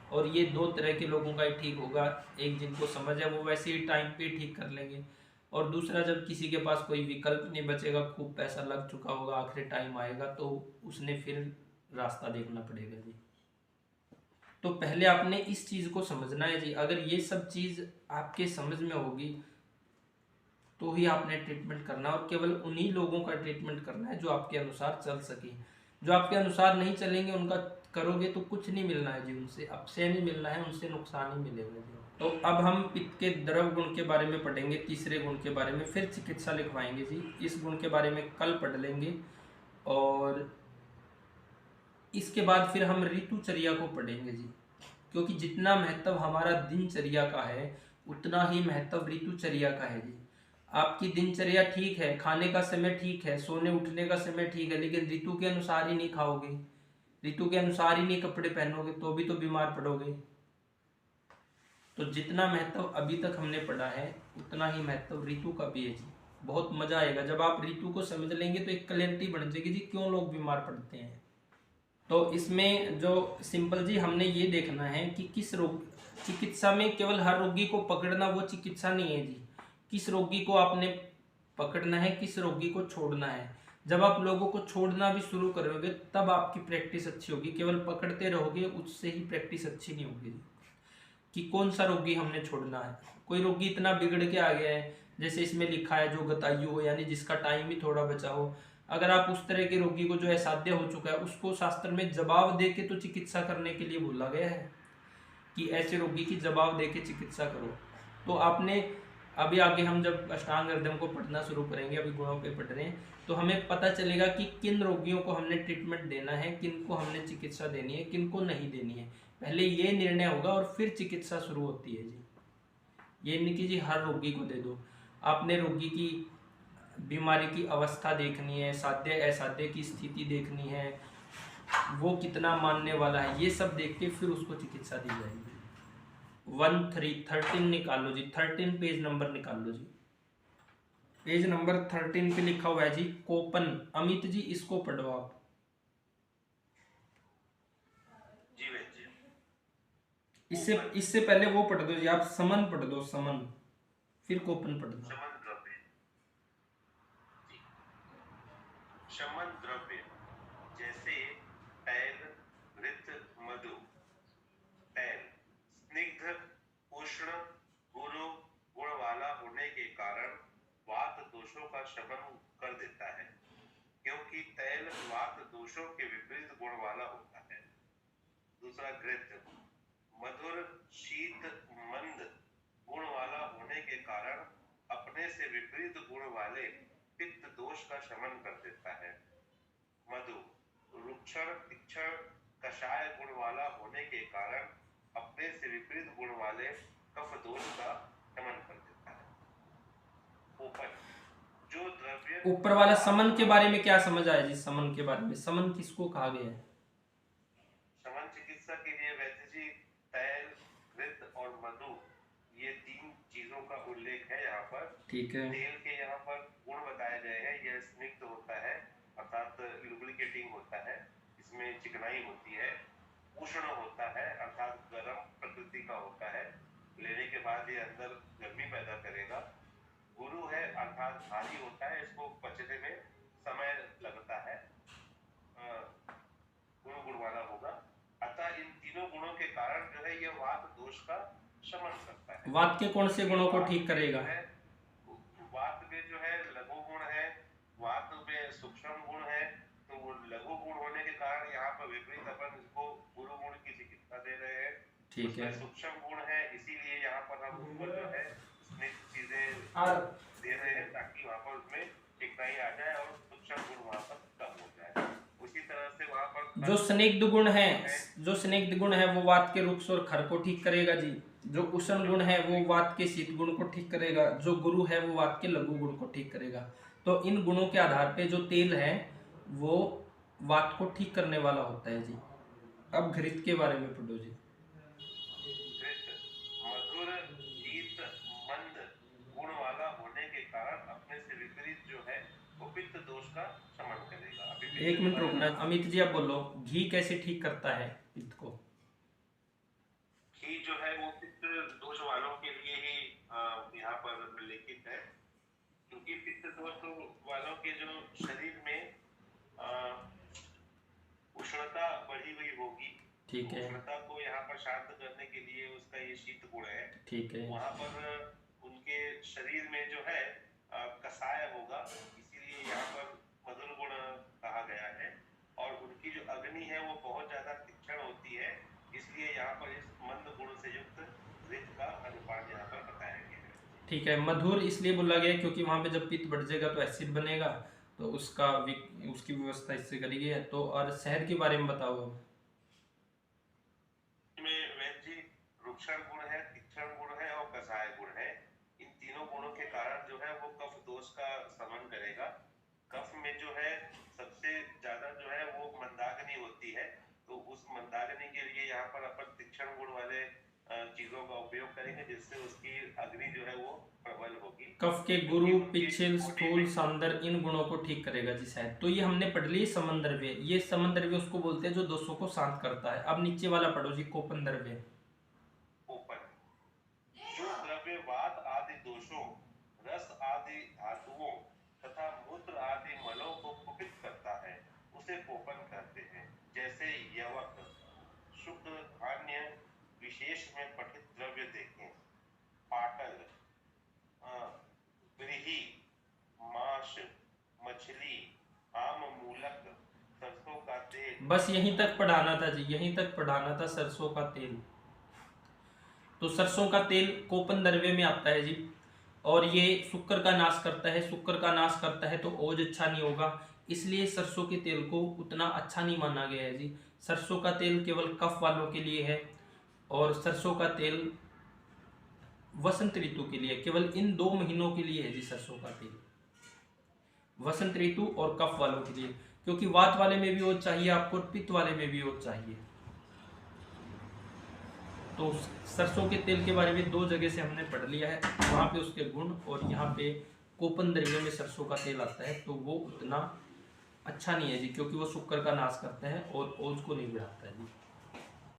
और ये 2 तरह के लोगों का ही ठीक होगा, एक जिनको समझ है वो वैसे ही टाइम पे ठीक कर लेंगे, और दूसरा जब किसी के पास कोई विकल्प नहीं बचेगा, खूब पैसा लग चुका होगा, आखिरी टाइम आएगा तो उसने फिर रास्ता देखना पड़ेगा जी। तो पहले आपने इस चीज को समझना है जी। अगर ये सब चीज आपके समझ में होगी तो ही आपने ट्रीटमेंट करना, और केवल उन्हीं लोगों का ट्रीटमेंट करना है जो आपके अनुसार चल सके। जो आपके अनुसार नहीं चलेंगे उनका करोगे तो कुछ नहीं मिलना है जी, उनसे अपसे नहीं मिलना है, उनसे नुकसान ही मिलेगा जी। तो अब हम पित्त के द्रव गुण के बारे में पढ़ेंगे, तीसरे गुण के बारे में, फिर चिकित्सा लिखवाएंगे जी। इस गुण के बारे में कल पढ़ लेंगे, और इसके बाद फिर हम ऋतुचर्या को पढ़ेंगे जी। क्योंकि जितना महत्व हमारा दिनचर्या का है उतना ही महत्व ऋतुचर्या का है जी। आपकी दिनचर्या ठीक है, खाने का समय ठीक है, सोने उठने का समय ठीक है, लेकिन ऋतु के अनुसार ही नहीं खाओगे, ऋतु के अनुसार ही नहीं कपड़े पहनोगे तो भी तो बीमार पड़ोगे। तो जितना महत्व अभी तक हमने पढ़ा है उतना ही महत्व ऋतु का भी है जी। बहुत मजा आएगा जब आप ऋतु को समझ लेंगे, तो एक क्लैरिटी बन जाएगी जी क्यों लोग बीमार पड़ते हैं। तो इसमें जो सिंपल जी हमने ये देखना है कि किस रोग, चिकित्सा में केवल हर रोगी को पकड़ना वो चिकित्सा नहीं है जी। किस रोगी को आपने पकड़ना है, किस रोगी को छोड़ना है। जब आप लोगों को छोड़ना भी शुरू करोगे तब आपकी प्रैक्टिस अच्छी होगी। केवल पकड़ते रहोगे उससे ही प्रैक्टिस अच्छी नहीं होगी कि कौन सा रोगी हमने छोड़ना है। कोई रोगी इतना बिगड़ के आ गया है, जैसे इसमें लिखा है जो गतायु हो, यानी जिसका टाइम ही थोड़ा बचा हो। अगर आप उस तरह के रोगी को जो असाध्य हो चुका है उसको शास्त्र में जवाब दे के तो चिकित्सा करने के लिए बोला गया है कि ऐसे रोगी की जवाब दे के चिकित्सा करो। तो आपने अभी आगे हम जब अष्टांग हृदय को पढ़ना शुरू करेंगे, अभी गुणों पे पढ़ रहे हैं, तो हमें पता चलेगा कि किन रोगियों को हमने ट्रीटमेंट देना है, किन को हमने चिकित्सा देनी है, किन को नहीं देनी है। पहले ये निर्णय होगा और फिर चिकित्सा शुरू होती है जी। ये नहीं कि जी हर रोगी को दे दो। आपने रोगी की बीमारी की अवस्था देखनी है, साध्य असाध्य की स्थिति देखनी है, वो कितना मानने वाला है, ये सब देख के फिर उसको चिकित्सा दी जाएगी। 13 निकाल लो जी, 13 पेज नंबर निकाल लो जी। पेज नंबर 13 पे लिखा हुआ है जी कोपन। अमित जी इसको पढ़ो आप। जी वैद्य जी। इससे पहले वो पढ़ दो जी, आप समन पढ़ दो, समन, फिर कोपन पढ़ दो। शमन द्रव्य, शमन द्रव्य जैसे पैर, का शमन कर देता है, क्योंकि तैल वात दोषों के विपरीत गुण वाला होता है। दूसरा घृत मधुर शीत मंद गुण वाला होने के कारण अपने से विपरीत गुण वाले पित्त दोष का शमन कर देता है। मधु रुक्षण तीक्ष्ण कषाय गुण वाला होने के कारण अपने से विपरीत गुण वाले कफ दोष का शमन कर देता है। ऊपर जो द्रव्य ऊपर वाला समन के बारे में क्या समझ आया जी? समन के बारे में, समन किसको कहा गया है? शमन चिकित्सा के लिए वैद्य जी तैल घृत और मधु ये 3 चीजों का उल्लेख है यहाँ पर। ठीक है। तेल के यहाँ पर गुण बताए गए हैं। यह स्निग्ध होता है अर्थात लुब्रिकेटिंग होता है, इसमें चिकनाई होती है। उष्ण होता है अर्थात गर्म प्रकृति का होता है, लेने के बाद ये अंदर गर्मी पैदा करेगा। गुरु है अर्थात भारी होता है, इसको पचने में समय लगता है, गुण वाला होगा। अतः इन तीनों गुणों के कारण जो है ये वात दोष का शमन करता है। वात के कौन से गुणों को ठीक करेगा? वात में जो है लघु गुण है, वात में सूक्ष्म गुण है, तो वो लघु गुण होने के कारण यहाँ पर विपरीत अपन इसको गुरु गुण की चिकित्सा दे रहे हैं। ठीक है। सूक्ष्म गुण है, इसीलिए यहाँ पर हम उसको जो है चीजें दे रहे हैं ताकि वहाँ पर उसमें चिकनाई आ जाए और सूक्ष्म गुण वहाँ पर कम हो जाए। उसी तरह से वहाँ पर जो स्निग्ध गुण है, जो स्निग्ध गुण है वो वात के रुक्ष और खर को ठीक करेगा जी। जो उष्ण गुण है वो वात के शीत गुण को ठीक करेगा। जो गुरु है वो वात के लघु गुण को ठीक करेगा। तो इन गुणों के आधार पे जो तेल है वो वात को ठीक करने वाला होता है जी। अब घृत के बारे में पढ़ो जी। मधुर शीत मंद गुण वाला होने के कारण अपने से विपरीत जो है वो पित्त दोष का शमन करेगा। एक मिनट रुकना अमित जी, आप बोलो घी कैसे ठीक करता है पित्त को? घी जो है वो पित्त दोष वालों के लिए ही यहाँ पर उल्लेखित है, क्योंकि पित्त दोष वालों के जो शरीर में उष्णता बढ़ी हुई होगी। ठीक है। उष्णता को यहाँ पर शांत करने के लिए उसका ये शीत गुण है। ठीक है। वहाँ पर उनके शरीर में जो है कषाय होगा, इसीलिए यहाँ पर मधुर गुण कहा गया है। और उनकी जो अग्नि है वो बहुत ज्यादा तीक्ष्ण होती है, इसलिए यहाँ पर इस मंद गुण से युक्त घृत का अनुपात यहाँ पर बताया गया है। ठीक है। मधुर इसलिए बोला गया क्योंकि वहां पे जब पित्त बढ़ जाएगा तो एसिड बनेगा, तो उसकी व्यवस्था इससे करी गई है। तो और शहद के बारे में बताओ। वैद्य जी रुक्षण गुण है, तीक्ष्ण गुण है और कषाय गुण है। इन तीनों गुणों के कारण जो है वो कफ दोष का शमन करेगा। कफ में जो है सबसे ज्यादा जो है वो मंदाग्नि होती है, तो उस मंदाग्नि के लिए यहाँ पर अपन तीक्ष्ण गुण वाले चीजों का उपयोग करेंगे, जिससे उसकी अग्नि जो है वो प्रबल होगी। कफ के गुरु पिछिल स्थूल सांदर इन गुणों को ठीक करेगा जी शायद। तो ये हमने पढ़ ली समन द्रव्य। ये समन द्रव्य उसको बोलते हैं जो दोषों को शांत करता है। अब नीचे वाला पढ़ो जी कोपन द्रव्य। कोपन जो द्रव्य वात आदि दोषों, रस आदि धातुओं तथा मूत्र आदि मलों को कुपित करता है उसे कोपन कहते हैं। जैसे यवक, शुक्र, धान्य विशेष में पठित द्रव्य देखें। पाटल, व्रीहि, मांस, मछली, आम मूलक, सरसों का तेल। बस यहीं तक पढ़ाना था जी, यहीं तक पढ़ाना था। सरसों का तेल, तो सरसों का तेल कोपन द्रव्य में आता है जी। और ये शुक्र का नाश करता है। शुक्र का नाश करता है तो ओज अच्छा नहीं होगा, इसलिए सरसों के तेल को उतना अच्छा नहीं माना गया है जी। सरसों का तेल केवल कफ वालों के लिए है, और सरसों का तेल वसंत ऋतु के लिए, केवल इन 2 महीनों के लिए है जी सरसों का तेल, वसंत ऋतु और कफ वालों के लिए। क्योंकि वात वाले में भी ओज चाहिए आपको और पित्त वाले में भी ओज चाहिए। तो सरसों के तेल के बारे में 2 जगह से हमने पढ़ लिया है, वहाँ पे उसके गुण, और यहाँ पे कोपन द्रव्य में सरसों का तेल आता है। तो वो उतना अच्छा नहीं है जी, क्योंकि वो शुक्र का नाश करता है और ओज को नहीं बढ़ाता है जी।